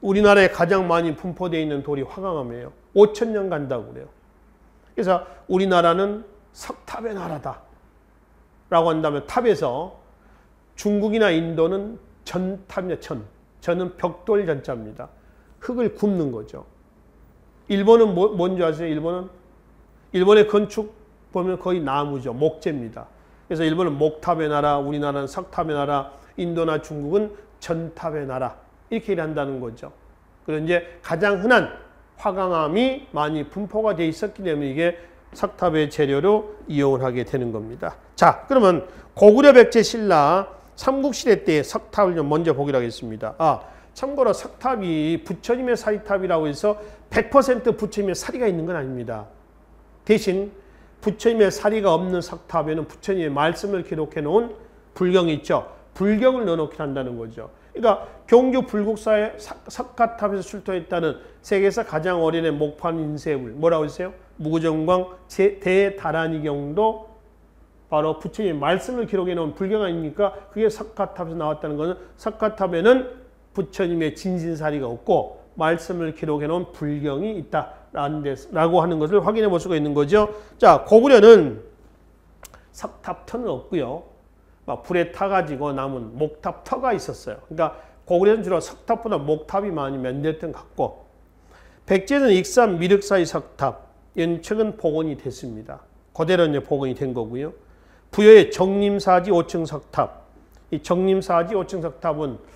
우리나라에 가장 많이 분포되어 있는 돌이 화강암이에요. 5,000년 간다고 그래요. 그래서 우리나라는 석탑의 나라다 라고 한다면 탑에서 중국이나 인도는 전탑이냐 전은 벽돌 전자입니다. 흙을 굽는 거죠. 일본은 뭔지 아세요? 일본의 건축 보면 거의 나무죠. 목재입니다. 그래서 일본은 목탑의 나라, 우리나라는 석탑의 나라, 인도나 중국은 전탑의 나라 이렇게 일한다는 거죠. 그리고 이제 가장 흔한 화강암이 많이 분포가 돼 있었기 때문에 이게 석탑의 재료로 이용을 하게 되는 겁니다. 자, 그러면 고구려 백제 신라 삼국시대 때 석탑을 좀 먼저 보기로 하겠습니다. 참고로 석탑이 부처님의 사리탑이라고 해서 100% 부처님의 사리가 있는 건 아닙니다. 대신 부처님의 사리가 없는 석탑에는 부처님의 말씀을 기록해 놓은 불경이 있죠. 불경을 넣어놓게 한다는 거죠. 그러니까 경주 불국사의 석가탑에서 출토했다는 세계에서 가장 오래된 목판 인쇄물 뭐라고 했어요? 무구정광 대다란이경도 바로 부처님의 말씀을 기록해 놓은 불경 아닙니까? 그게 석가탑에서 나왔다는 것은 석가탑에는 부처님의 진신사리가 없고 말씀을 기록해 놓은 불경이 있다라고 하는 것을 확인해 볼 수가 있는 거죠. 자, 고구려는 석탑터는 없고요. 불에 타가지고 남은 목탑터가 있었어요. 그러니까 고구려는 주로 석탑보다 목탑이 많이 면됐던 것 같고, 백제는 익산 미륵사의 석탑, 연측은 복원이 됐습니다. 그대로 이제 복원이 된 거고요. 부여의 정림사지 5층 석탑, 이 정림사지 5층 석탑은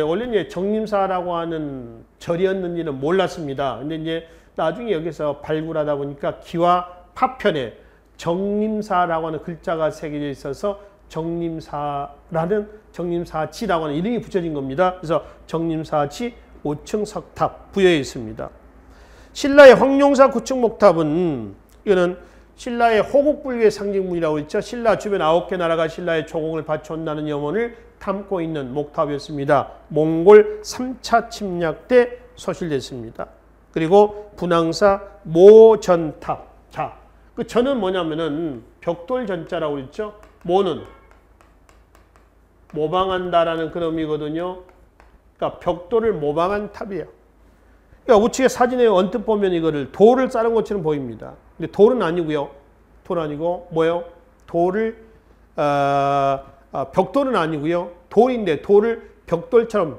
원래 이제 정림사라고 하는 절이었는지는 몰랐습니다. 근데 이제 나중에 여기서 발굴하다 보니까 기와 파편에 정림사라고 하는 글자가 새겨져 있어서 정림사라는 정림사지라고 하는 이름이 붙여진 겁니다. 그래서 정림사지 5층 석탑 부여에 있습니다. 신라의 황룡사 9층 목탑은 이거는 신라의 호국불교의 상징물이라고 했죠. 신라 주변 9개 나라가 신라의 조공을 바쳐온다는 염원을 담고 있는 목탑이었습니다. 몽골 3차 침략 때 소실됐습니다. 그리고 분황사 모전탑. 자, 그 전은 뭐냐면은 벽돌 전자라고 그랬죠. 모는 모방한다라는 그런 의미거든요. 그러니까 벽돌을 모방한 탑이에요. 그러니까 우측에 사진에 언뜻 보면 이거를 돌을 자른 것처럼 보입니다. 근데 돌은 아니고요. 돌 아니고 뭐예요? 돌을 벽돌은 아니고요. 돌인데 돌을 벽돌처럼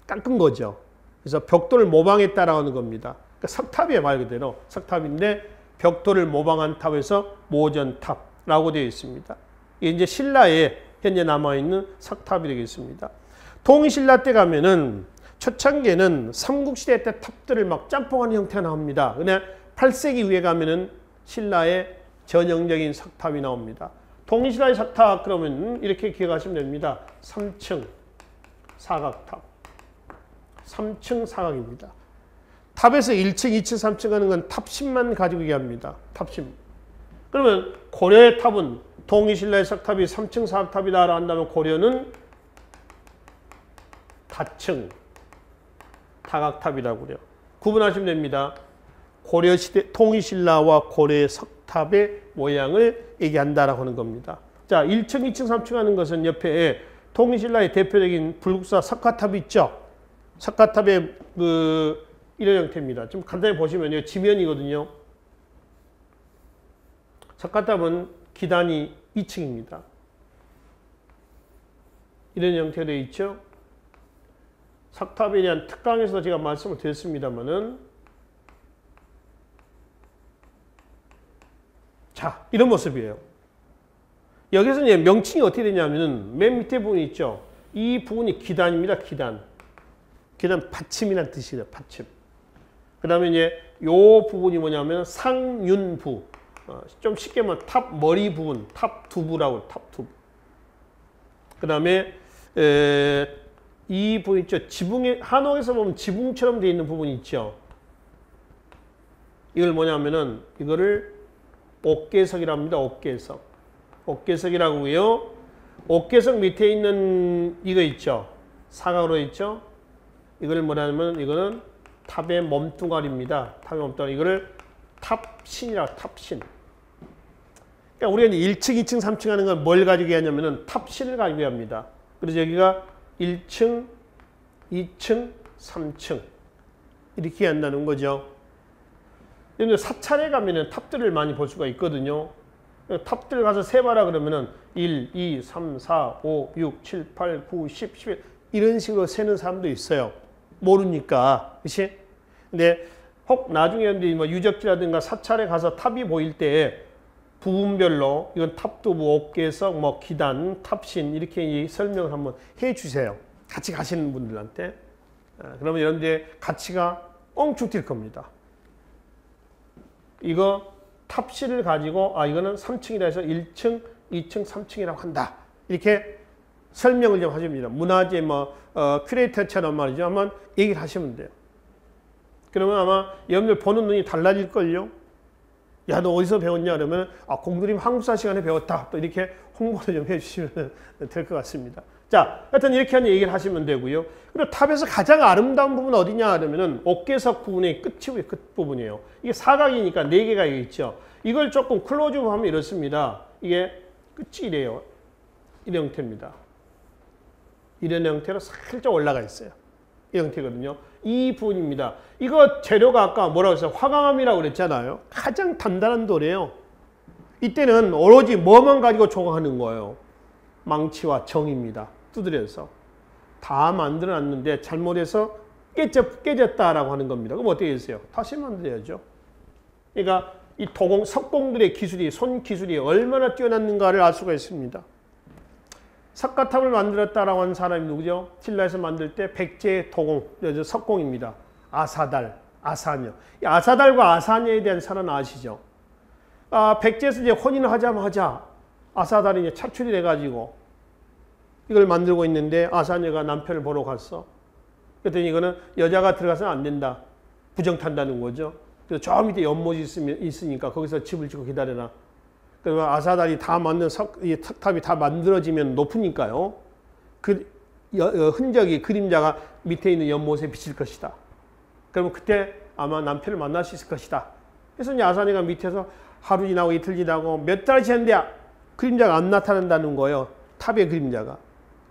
깎은 거죠. 그래서 벽돌을 모방했다라고 하는 겁니다. 그러니까 석탑이에요. 말 그대로. 석탑인데 벽돌을 모방한 탑에서 모전탑라고 되어 있습니다. 이게 이제 신라에 현재 남아있는 석탑이 되겠습니다. 동신라 때 가면은 초창기에는 삼국시대 때 탑들을 막 짬뽕하는 형태가 나옵니다. 근데 8세기 이후에 가면은 신라의 전형적인 석탑이 나옵니다. 동신라의 석탑 그러면 이렇게 기억하시면 됩니다. 3층 사각탑. 3층 사각입니다. 탑에서 1층, 2층, 3층 하는 건 탑심만 가지고 얘기합니다. 탑심. 그러면 고려의 탑은 동신라의 석탑이 3층 사각탑이다 한다면 고려는 다층 다각탑이라고 그래요. 구분하시면 됩니다. 고려시대 통일신라와 고려의 석탑의 모양을 얘기한다라고 하는 겁니다. 자, 1층, 2층, 3층 하는 것은 옆에 통일신라의 대표적인 불국사 석가탑이 있죠. 석가탑의 이런 형태입니다. 좀 간단히 보시면 지면이거든요. 석가탑은 기단이 2층입니다. 이런 형태로 되어 있죠. 석탑에 대한 특강에서 제가 말씀을 드렸습니다만은, 자, 이런 모습이에요. 여기서 이제 명칭이 어떻게 되냐면은 맨 밑에 부분이 있죠. 이 부분이 기단입니다. 기단. 기단 받침이라는 뜻이에요. 받침. 그 다음에 이제 요 부분이 뭐냐면 상윤부. 좀 쉽게 말하면 탑 머리 부분, 탑 두부라고 탑 두부. 그 다음에 이 부분 있죠. 지붕에 한옥에서 보면 지붕처럼 되어 있는 부분이 있죠. 이걸 뭐냐면은 이거를 옥계석이라고 합니다. 옥계석. 옥계석이라고 해요. 옥계석 밑에 있는 이거 있죠. 사각으로 있죠. 이걸 뭐냐면 이거는 탑의 몸뚱아리입니다. 탑의 몸뚱아리. 이거를 탑신이라고 탑신. 그러니까 우리가 이제 1층, 2층, 3층 하는 건 뭘 가지고 하냐면은 탑신을 가지고 합니다. 그래서 여기가 1층, 2층, 3층 이렇게 한다는 거죠. 사찰에 가면은 탑들을 많이 볼 수가 있거든요. 탑들 가서 세봐라 그러면은 1, 2, 3, 4, 5, 6, 7, 8, 9, 10, 11 이런 식으로 세는 사람도 있어요. 모르니까. 그치? 근데 혹 나중에 뭐 유적지라든가 사찰에 가서 탑이 보일 때 부분별로 이건 탑두부, 옥계석, 뭐 기단, 탑신 이렇게 설명을 한번 해 주세요. 같이 가시는 분들한테. 그러면 여러분들 가치가 뻥축 뛸 겁니다. 이거 탑신을 가지고 이거는 3층이라 해서 1층, 2층, 3층이라고 한다. 이렇게 설명을 좀 하십니다. 문화재 큐레이터처럼 말이죠. 한번 얘기를 하시면 돼요. 그러면 아마 여러분들 보는 눈이 달라질걸요. 야, 너 어디서 배웠냐? 그러면 공들임 한국사 시간에 배웠다. 또 이렇게 홍보를 좀 해주시면 될 것 같습니다. 자, 하여튼 이렇게 하는 얘기를 하시면 되고요. 그리고 탑에서 가장 아름다운 부분은 어디냐? 그러면은 옥계석 부분의 끝 부분이에요. 이게 사각이니까 4개가 있죠. 이걸 조금 클로즈업 하면 이렇습니다. 이게 끝이 이래요. 이런 형태입니다. 이런 형태로 살짝 올라가 있어요. 이 형태거든요. 이 부분입니다. 이거 재료가 아까 뭐라고 했어요? 화강암이라고 그랬잖아요. 가장 단단한 돌이에요. 이때는 오로지 뭐만 가지고 조각하는 거예요? 망치와 정입니다. 두드려서. 다 만들어놨는데 잘못해서 깨졌다라고 하는 겁니다. 그럼 어떻게 했어요? 다시 만들어야죠. 그러니까 이 도공, 석공들의 기술이, 손 기술이 얼마나 뛰어났는가를 알 수가 있습니다. 석가탑을 만들었다라고 하는 사람이 누구죠? 신라에서 만들 때 백제 도공, 석공입니다. 아사달, 아사녀. 이 아사달과 아사녀에 대한 사람 아시죠? 백제에서 이제 혼인을 하자마자 아사달이 이제 착출이 돼가지고 이걸 만들고 있는데 아사녀가 남편을 보러 갔어. 그랬더니 이거는 여자가 들어가서는 안 된다. 부정탄다는 거죠. 그래서 저 밑에 연못이 있으니까 거기서 집을 짓고 기다려라. 그래서 아사달이 다 만든 석탑이 다 만들어지면 높으니까요. 그 흔적이, 그림자가 밑에 있는 연못에 비칠 것이다. 그러면 그때 아마 남편을 만날 수 있을 것이다. 그래서 이제 아사녀가 밑에서 하루 지나고 이틀 지나고 몇 달이 지났는데 그림자가 안 나타난다는 거예요. 탑의 그림자가.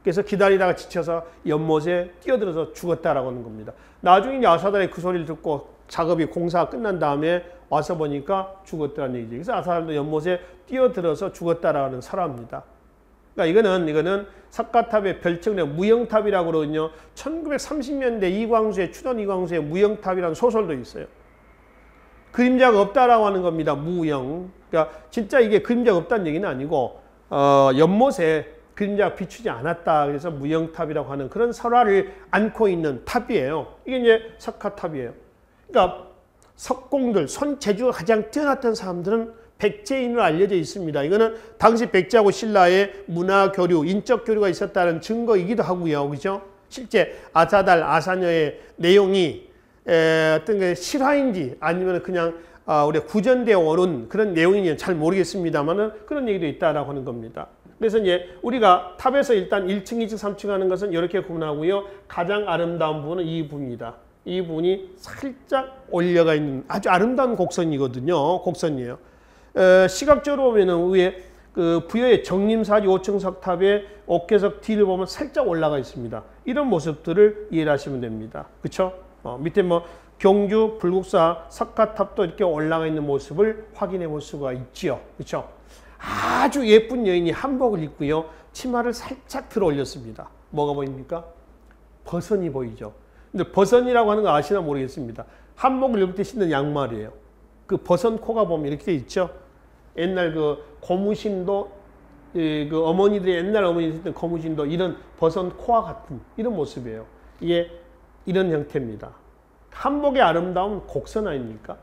그래서 기다리다가 지쳐서 연못에 뛰어들어서 죽었다라고 하는 겁니다. 나중에 이제 아사달이 그 소리를 듣고 작업이 공사가 끝난 다음에 와서 보니까 죽었다는 얘기죠. 그래서 아사달도 연못에 뛰어들어서 죽었다라는 설화입니다. 그러니까 이거는 석가탑의 별칭을 무영탑이라고 그러거든요. 1930년대 이광수의 추돈 이광수의 무영탑이라는 소설도 있어요. 그림자가 없다라고 하는 겁니다. 무영. 그러니까 진짜 이게 그림자가 없다는 얘기는 아니고 연못에 그림자가 비추지 않았다. 그래서 무영탑이라고 하는 그런 설화를 안고 있는 탑이에요. 이게 이제 석가탑이에요. 그러니까 석공들, 손재주가 가장 뛰어났던 사람들은 백제인으로 알려져 있습니다. 이거는 당시 백제하고 신라의 문화 교류, 인적 교류가 있었다는 증거이기도 하고요. 그죠? 실제 아사달, 아사녀의 내용이 어떤 게 실화인지 아니면 그냥 우리가 구전되어 오는 그런 내용인지 잘 모르겠습니다만은 그런 얘기도 있다라고 하는 겁니다. 그래서 이제 우리가 탑에서 일단 1층, 2층, 3층 하는 것은 이렇게 구분하고요. 가장 아름다운 부분은 이 부분이다. 이 부분이 살짝 올려가 있는 아주 아름다운 곡선이거든요. 곡선이에요. 시각적으로 보면은 위에 그 부여의 정림사지 5층 석탑의 옥계석 뒤를 보면 살짝 올라가 있습니다. 이런 모습들을 이해하시면 됩니다. 그렇죠? 밑에 뭐 경주 불국사 석가탑도 이렇게 올라가 있는 모습을 확인해 볼 수가 있지요. 그렇죠? 아주 예쁜 여인이 한복을 입고요. 치마를 살짝 들어 올렸습니다. 뭐가 보입니까? 버선이 보이죠. 근데 버선이라고 하는 거 아시나 모르겠습니다. 한복을 입을 때 신는 양말이에요. 그 버선 코가 보면 이렇게 돼 있죠. 옛날 그 고무신도 그 어머니들이 옛날 어머니들 신던 고무신도 이런 버선 코와 같은 이런 모습이에요. 이게 이런 형태입니다. 한복의 아름다움 곡선 아닙니까?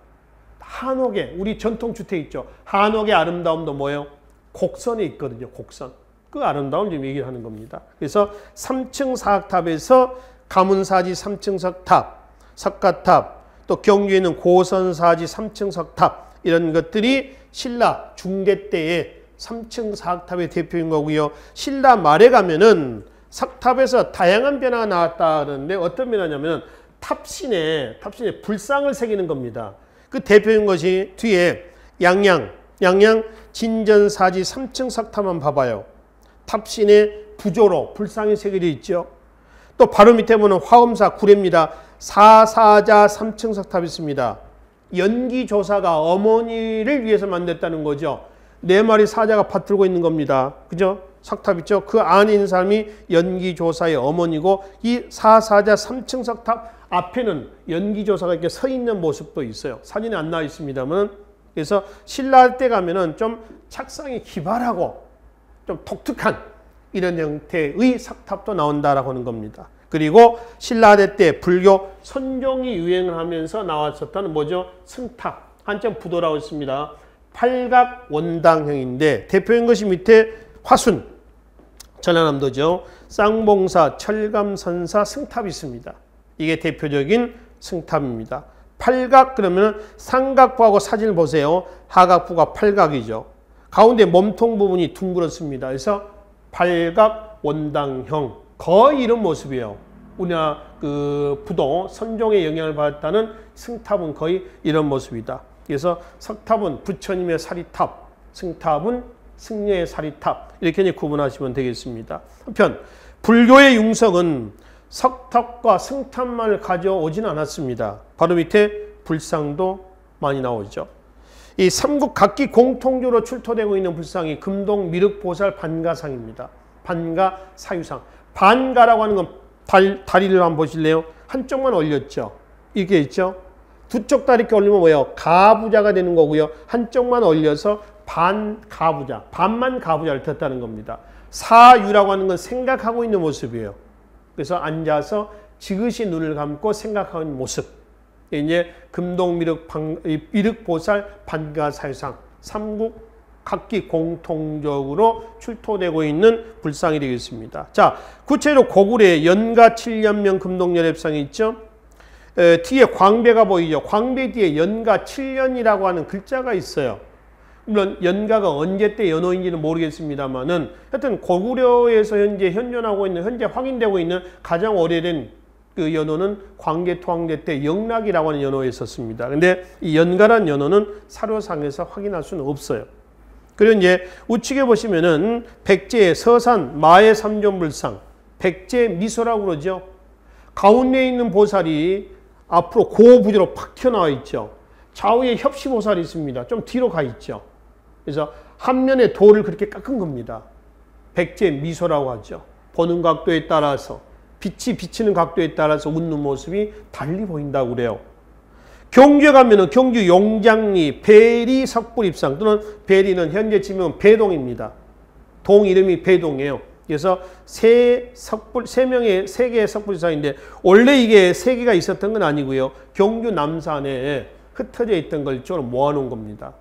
한옥의 우리 전통 주택 있죠. 한옥의 아름다움도 뭐예요? 곡선에 있거든요. 곡선. 그 아름다움 좀 얘기를 하는 겁니다. 그래서 3층 사각탑에서 가문사지 3층 석탑, 석가탑, 또 경주에 있는 고선사지 3층 석탑 이런 것들이 신라 중대 때의 3층 사각탑의 대표인 거고요. 신라 말에 가면은 석탑에서 다양한 변화가 나왔다 그러는데 어떤 변화냐면 탑신에 불상을 새기는 겁니다. 그 대표인 것이 뒤에 양양 진전사지 3층 석탑만 봐봐요. 탑신에 부조로 불상이 새겨져 있죠. 또 바로 밑에 보면 화엄사 구례입니다. 사사자 3층 석탑이 있습니다. 연기조사가 어머니를 위해서 만들었다는 거죠. 4마리 사자가 받들고 있는 겁니다. 그죠? 석탑 있죠? 그 안에 있는 사람이 연기조사의 어머니고 이 사사자 3층 석탑 앞에는 연기조사가 이렇게 서 있는 모습도 있어요. 사진에 안 나와 있습니다만. 그래서 신라 때 가면은 좀 착상이 기발하고 좀 독특한 이런 형태의 석탑도 나온다라고 하는 겁니다. 그리고 신라대 때 불교 선종이 유행을 하면서 나왔었던 뭐죠? 승탑. 한참 부도라고 했습니다. 팔각 원당형인데 대표인 것이 밑에 화순, 전라남도죠. 쌍봉사, 철감선사 승탑이 있습니다. 이게 대표적인 승탑입니다. 팔각 그러면 삼각부하고 사진을 보세요. 하각부가 팔각이죠. 가운데 몸통 부분이 둥그렇습니다. 그래서 팔각 원당형 거의 이런 모습이에요. 우리나라 그 부도 선종의 영향을 받았다는 승탑은 거의 이런 모습이다. 그래서 석탑은 부처님의 사리탑, 승탑은 승려의 사리탑 이렇게 이제 구분하시면 되겠습니다. 한편 불교의 융성은 석탑과 승탑만을 가져오진 않았습니다. 바로 밑에 불상도 많이 나오죠. 이 삼국 각기 공통적으로 출토되고 있는 불상이 금동 미륵보살 반가상입니다. 반가사유상. 반가라고 하는 건 다리를 한번 보실래요? 한쪽만 올렸죠. 이게 있죠. 두 쪽 다리 이렇게 올리면 뭐예요? 가부자가 되는 거고요. 한쪽만 올려서 반가부자, 반만 가부자를 떴다는 겁니다. 사유라고 하는 건 생각하고 있는 모습이에요. 그래서 앉아서 지그시 눈을 감고 생각하고 있는 모습. 이제 금동 미륵보살 반가사유상 삼국 각기 공통적으로 출토되고 있는 불상이 되겠습니다. 자, 구체로 고구려에 연가 7년명 금동열애상이 있죠. 뒤에 광배가 보이죠. 광배 뒤에 연가 7년이라고 하는 글자가 있어요. 물론 연가가 언제 때 연호인지는 모르겠습니다만은 하여튼 고구려에서 현재 현존하고 있는 현재 확인되고 있는 가장 오래된 그 연호는 광개토황제 때 영락이라고 하는 연호에 있었습니다. 근데 이 연가란 연호는 사료상에서 확인할 수는 없어요. 그리고 이제 우측에 보시면은 백제 서산 마의 삼존불상, 백제 미소라고 그러죠. 가운데 있는 보살이 앞으로 고부지로 팍 튀어나와 있죠. 좌우에 협시보살이 있습니다. 좀 뒤로 가 있죠. 그래서 한 면의 돌을 그렇게 깎은 겁니다. 백제 미소라고 하죠. 보는 각도에 따라서 빛이 비치는 각도에 따라서 웃는 모습이 달리 보인다고 그래요. 경주에 가면은 경주 용장리 배리 석불입상 또는 배리는 현재 지명은 배동입니다. 동 이름이 배동이에요. 그래서 세 개의 석불입상인데 원래 이게 3개가 있었던 건 아니고요. 경주 남산에 흩어져 있던 걸 이쪽으로 모아놓은 겁니다.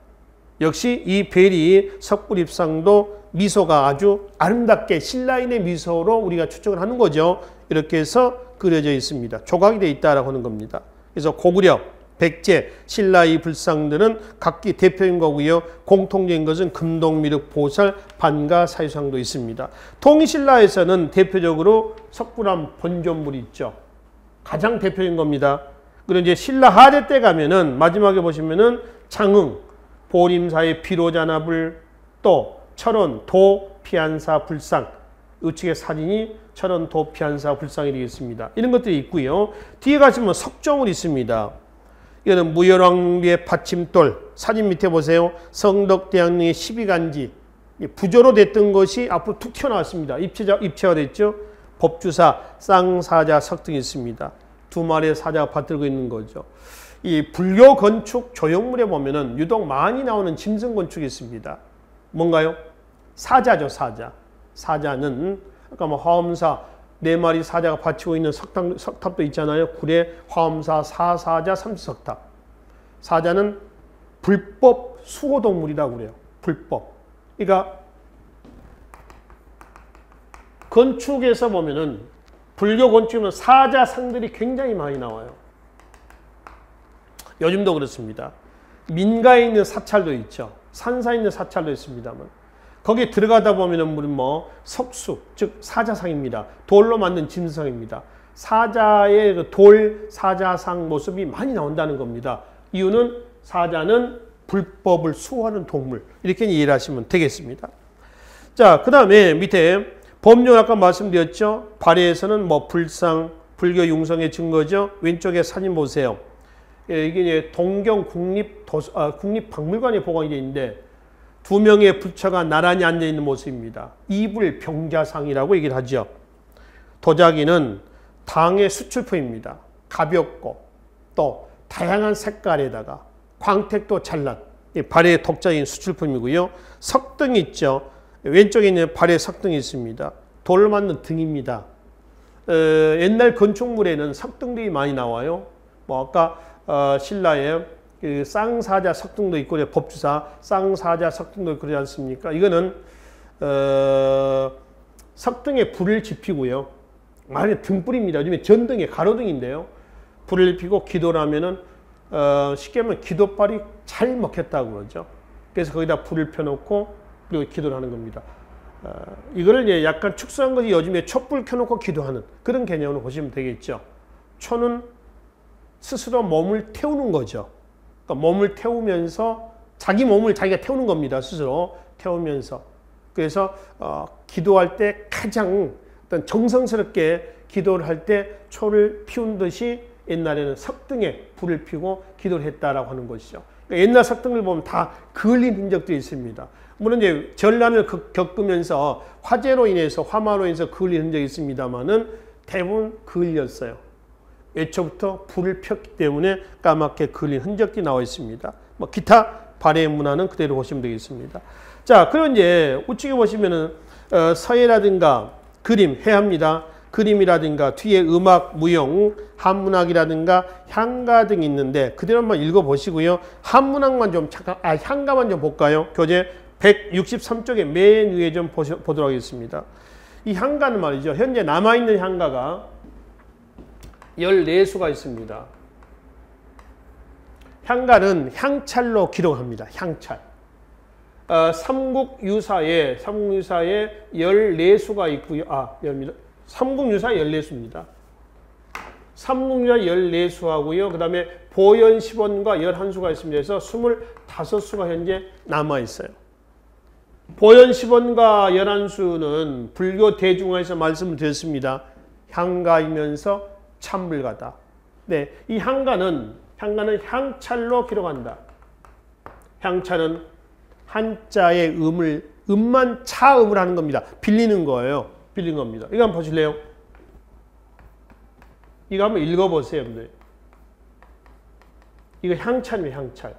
역시 이 배리 석불입상도 미소가 아주 아름답게 신라인의 미소로 우리가 추측을 하는 거죠. 이렇게 해서 그려져 있습니다. 조각이 되어 있다라고 하는 겁니다. 그래서 고구려, 백제, 신라의 불상들은 각기 대표인 거고요. 공통적인 것은 금동미륵, 보살, 반가, 사유상도 있습니다. 통신라에서는 대표적으로 석굴암 본존물이 있죠. 가장 대표인 겁니다. 그리고 이제 신라 하대 때 가면은 마지막에 보시면은 창흥, 보림사의 비로자나불, 또 철원, 도, 피안사 불상, 우측에 사진이 철원 도피한사 불상이 되겠습니다. 이런 것들이 있고요. 뒤에 가시면 석정을 있습니다. 이거는 무열왕비의 받침돌. 사진 밑에 보세요. 성덕대왕릉의 12간지. 부조로 됐던 것이 앞으로 툭 튀어나왔습니다. 입체가 됐죠. 법주사, 쌍사자 석등이 있습니다. 두 마리의 사자가 받들고 있는 거죠. 이 불교 건축 조형물에 보면은 유독 많이 나오는 짐승 건축이 있습니다. 뭔가요? 사자죠, 사자. 사자는 아까 뭐 화엄사 4마리 사자가 받치고 있는 석탑도 있잖아요. 구례 화엄사 사사자 삼수석탑. 사자는 불법 수호동물이라고 그래요. 불법. 그러니까 건축에서 보면은 불교 건축은 사자상들이 굉장히 많이 나와요. 요즘도 그렇습니다. 민가에 있는 사찰도 있죠. 산사에 있는 사찰도 있습니다만 거기에 들어가다 보면은 뭐 석수, 즉 사자상입니다. 돌로 만든 짐승상입니다. 사자의 그 돌 사자상 모습이 많이 나온다는 겁니다. 이유는 사자는 불법을 수호하는 동물, 이렇게 이해를 하시면 되겠습니다. 자, 그 다음에 밑에 법령 아까 말씀드렸죠. 발해에서는 뭐 불상, 불교 융성의 증거죠. 왼쪽에 사진 보세요. 이게 이제 동경 국립박물관에 보관이 되어 있는데 2명의 부처가 나란히 앉아 있는 모습입니다. 이불병자상이라고 얘기를 하죠. 도자기는 당의 수출품입니다. 가볍고 또 다양한 색깔에다가 광택도 찰난 발해의 독자적인 수출품이고요. 석등이 있죠. 왼쪽에 있는 발해 석등이 있습니다. 돌로 만든 등입니다. 옛날 건축물에는 석등들이 많이 나와요. 뭐 아까 신라에 그 쌍사자 석등도 있고 법주사 쌍사자 석등도 그러지 않습니까? 이거는 석등에 불을 지피고요. 만약에 등불입니다. 요즘에 전등에 가로등인데요. 불을 지피고 기도를 하면은 쉽게 말하면 기도빨이 잘 먹혔다고 그러죠. 그래서 거기다 불을 펴놓고 그리고 기도를 하는 겁니다. 이거를 이제 약간 축소한 것이 요즘에 촛불 켜놓고 기도하는 그런 개념으로 보시면 되겠죠. 초는 스스로 몸을 태우는 거죠. 그러니까 몸을 태우면서 자기 몸을 자기가 태우는 겁니다. 스스로 태우면서. 그래서 기도할 때 가장 어떤 정성스럽게 기도를 할 때 초를 피운 듯이 옛날에는 석등에 불을 피우고 기도를 했다라고 하는 것이죠. 그러니까 옛날 석등을 보면 다 그을린 흔적들이 있습니다. 물론 이제 전란을 겪으면서 화재로 인해서 화마로 인해서 그을린 흔적이 있습니다만은 대부분 그을렸어요. 애초부터 불을 폈기 때문에 까맣게 그을린 흔적이 나와 있습니다. 뭐 기타 발해 문화는 그대로 보시면 되겠습니다. 자, 그리고 이제 우측에 보시면은 서예라든가 그림 해합니다. 그림이라든가 뒤에 음악, 무용, 한문학이라든가 향가 등이 있는데 그대로 한번 읽어보시고요. 한문학만 좀 잠깐, 향가만 좀 볼까요? 교재 163쪽에 맨 위에 좀 보도록 하겠습니다. 이 향가는 말이죠. 현재 남아있는 향가가 14수가 있습니다. 향가는 향찰로 기록합니다. 향찰. 삼국유사에 14수가 있고요. 삼국유사에 14수입니다. 삼국유사 14수하고요. 그 다음에 보현시본과 11수가 있습니다. 그래서 25수가 현재 남아있어요. 보현시본과 11수는 불교 대중화에서 말씀을 드렸습니다. 향가이면서 참불가다. 네, 이 향가는 향찰로 기록한다. 향찰은 한자의 음만 차음을 하는 겁니다. 빌리는 거예요. 빌린 겁니다. 이거 한번 보실래요? 이거 한번 읽어보세요, 여러분들. 이거 향찰이에요, 향찰.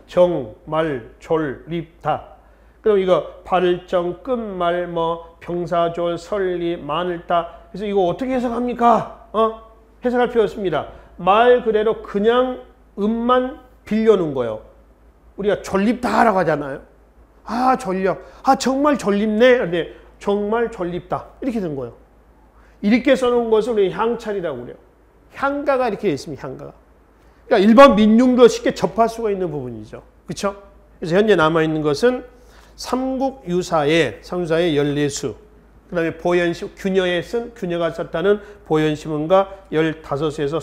정, 말, 졸, 립, 다. 그럼 이거 발정, 끝말, 병사졸, 설리, 마늘따. 그래서 이거 어떻게 해석합니까? 해석할 필요 없습니다. 말 그대로 그냥 음만 빌려놓은 거예요. 우리가 졸립다라고 하잖아요. 졸려. 정말 졸립네. 근데 정말 졸립다. 이렇게 된 거예요. 이렇게 써놓은 것을 우리 향찰이라고 그래요. 향가가 이렇게 있습니다. 향가가. 그러니까 일반 민중도 쉽게 접할 수가 있는 부분이죠. 그렇죠? 그래서 현재 남아있는 것은 삼국유사의 14수, 그 다음에 보현시, 규녀가 썼다는 보현시문과 15수에서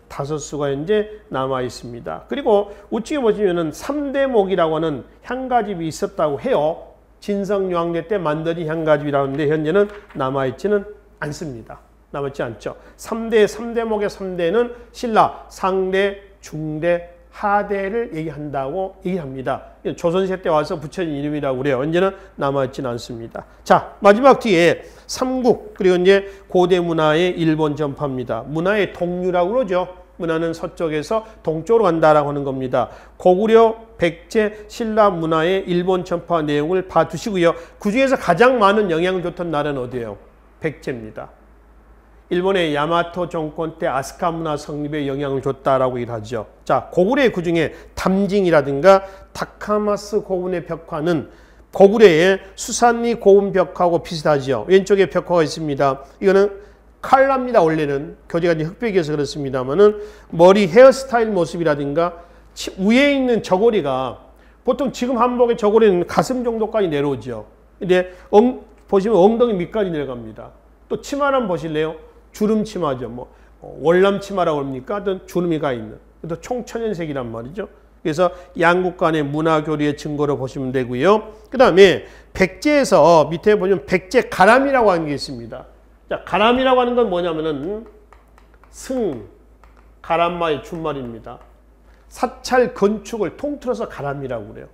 25수가 현재 남아 있습니다. 그리고 우측에 보시면은 3대목이라고 하는 향가집이 있었다고 해요. 진성요항대 때 만들어진 향가집이라는데 현재는 남아있지는 않습니다. 남아있지 않죠. 3대목의 3대는 신라, 상대, 중대, 하대를 얘기한다고 얘기합니다. 조선시대 때 와서 붙여진 이름이라고 그래요. 언제는 남아있지는 않습니다. 자, 마지막 뒤에 삼국, 그리고 이제 고대 문화의 일본 전파입니다. 문화의 동류라고 그러죠. 문화는 서쪽에서 동쪽으로 간다라고 하는 겁니다. 고구려, 백제, 신라 문화의 일본 전파 내용을 봐두시고요. 그 중에서 가장 많은 영향을 줬던 나라는 어디예요? 백제입니다. 일본의 야마토 정권 때 아스카 문화 성립에 영향을 줬다라고 얘기하죠. 자, 고구려의 그 중에 담징이라든가 다카마스 고운의 벽화는 고구려의 수산리 고운 벽화하고 비슷하죠. 왼쪽에 벽화가 있습니다. 이거는 칼라입니다. 원래는 교재가 흑백이어서 그렇습니다만은 머리 헤어스타일 모습이라든가 위에 있는 저고리가 보통 지금 한복의 저고리는 가슴 정도까지 내려오죠. 근데 보시면 엉덩이 밑까지 내려갑니다. 또 치마를 보실래요? 주름 치마죠. 뭐 월남 치마라고 합니까? 어떤 주름이가 있는. 또 총천연색이란 말이죠. 그래서 양국 간의 문화 교류의 증거로 보시면 되고요. 그 다음에 백제에서 밑에 보면 백제 가람이라고 하는 게 있습니다. 자, 가람이라고 하는 건 뭐냐면은 가람마의 준말입니다. 사찰 건축을 통틀어서 가람이라고 그래요.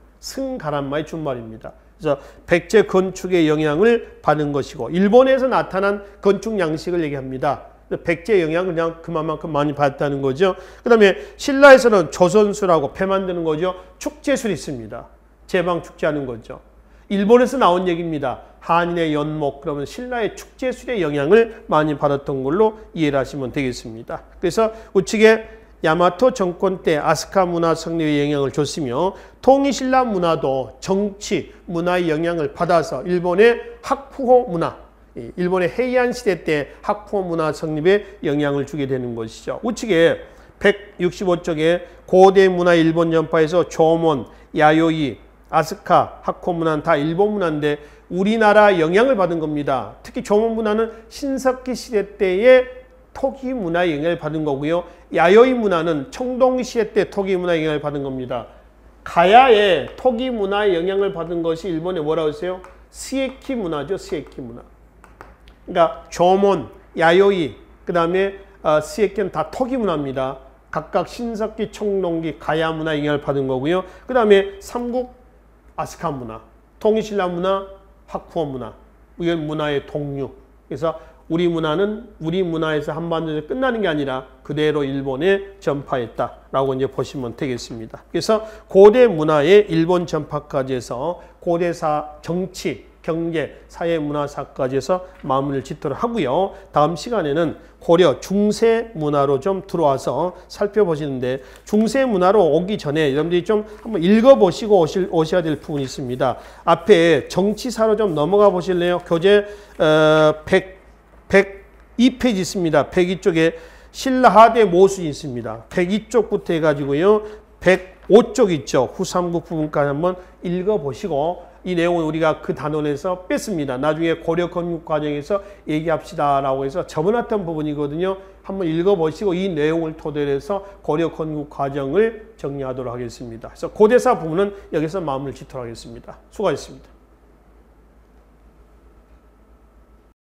가람마의 준말입니다. 그래서 백제 건축의 영향을 받은 것이고 일본에서 나타난 건축 양식을 얘기합니다. 백제 영향을 그냥 그만큼 많이 받았다는 거죠. 그 다음에 신라에서는 조선술하고 배 만드는 거죠. 축제술이 있습니다. 제방 축제하는 거죠. 일본에서 나온 얘기입니다. 한인의 연목, 그러면 신라의 축제술의 영향을 많이 받았던 걸로 이해를 하시면 되겠습니다. 그래서 우측에 야마토 정권 때 아스카 문화 성립에 영향을 줬으며 통일신라 문화도 정치, 문화의 영향을 받아서 일본의 하쿠호 문화, 일본의 헤이안 시대 때 하쿠호 문화 성립에 영향을 주게 되는 것이죠. 우측에 165쪽에 고대 문화 일본 전파에서 조몬, 야요이, 아스카, 하쿠호 문화는 다 일본 문화인데 우리나라 영향을 받은 겁니다. 특히 조몬 문화는 신석기 시대 때의 토기 문화의 영향을 받은 거고요. 야요이 문화는 청동시대 때 토기 문화의 영향을 받은 겁니다. 가야의 토기 문화의 영향을 받은 것이 일본에 뭐라고 했어요? 스에키 문화죠. 스에키 문화. 그러니까 조몬, 야요이, 그 다음에 스에키는 다 토기 문화입니다. 각각 신석기, 청동기, 가야 문화의 영향을 받은 거고요. 그 다음에 삼국, 아스카 문화, 통일신라 문화, 하쿠호 문화, 이건 문화의 동류. 그래서 우리 문화는 우리 문화에서 한반도에서 끝나는 게 아니라 그대로 일본에 전파했다라고 이제 보시면 되겠습니다. 그래서 고대 문화의 일본 전파까지 해서 고대사 정치, 경제, 사회 문화사까지 해서 마무리를 짓도록 하고요. 다음 시간에는 고려 중세 문화로 좀 들어와서 살펴보시는데 중세 문화로 오기 전에 여러분들이 좀 한번 읽어보시고 오셔야 될 부분이 있습니다. 앞에 정치사로 좀 넘어가 보실래요? 교재 102페이지 있습니다. 102쪽에 신라하대 모순이 있습니다. 102쪽부터 해가지고요. 105쪽 있죠. 후삼국 부분까지 한번 읽어보시고 이 내용은 우리가 그 단원에서 뺐습니다. 나중에 고려 건국 과정에서 얘기합시다라고 해서 접어놨던 부분이거든요. 한번 읽어보시고 이 내용을 토대로 해서 고려 건국 과정을 정리하도록 하겠습니다. 그래서 고대사 부분은 여기서 마무리를 짓도록 하겠습니다. 수고하셨습니다.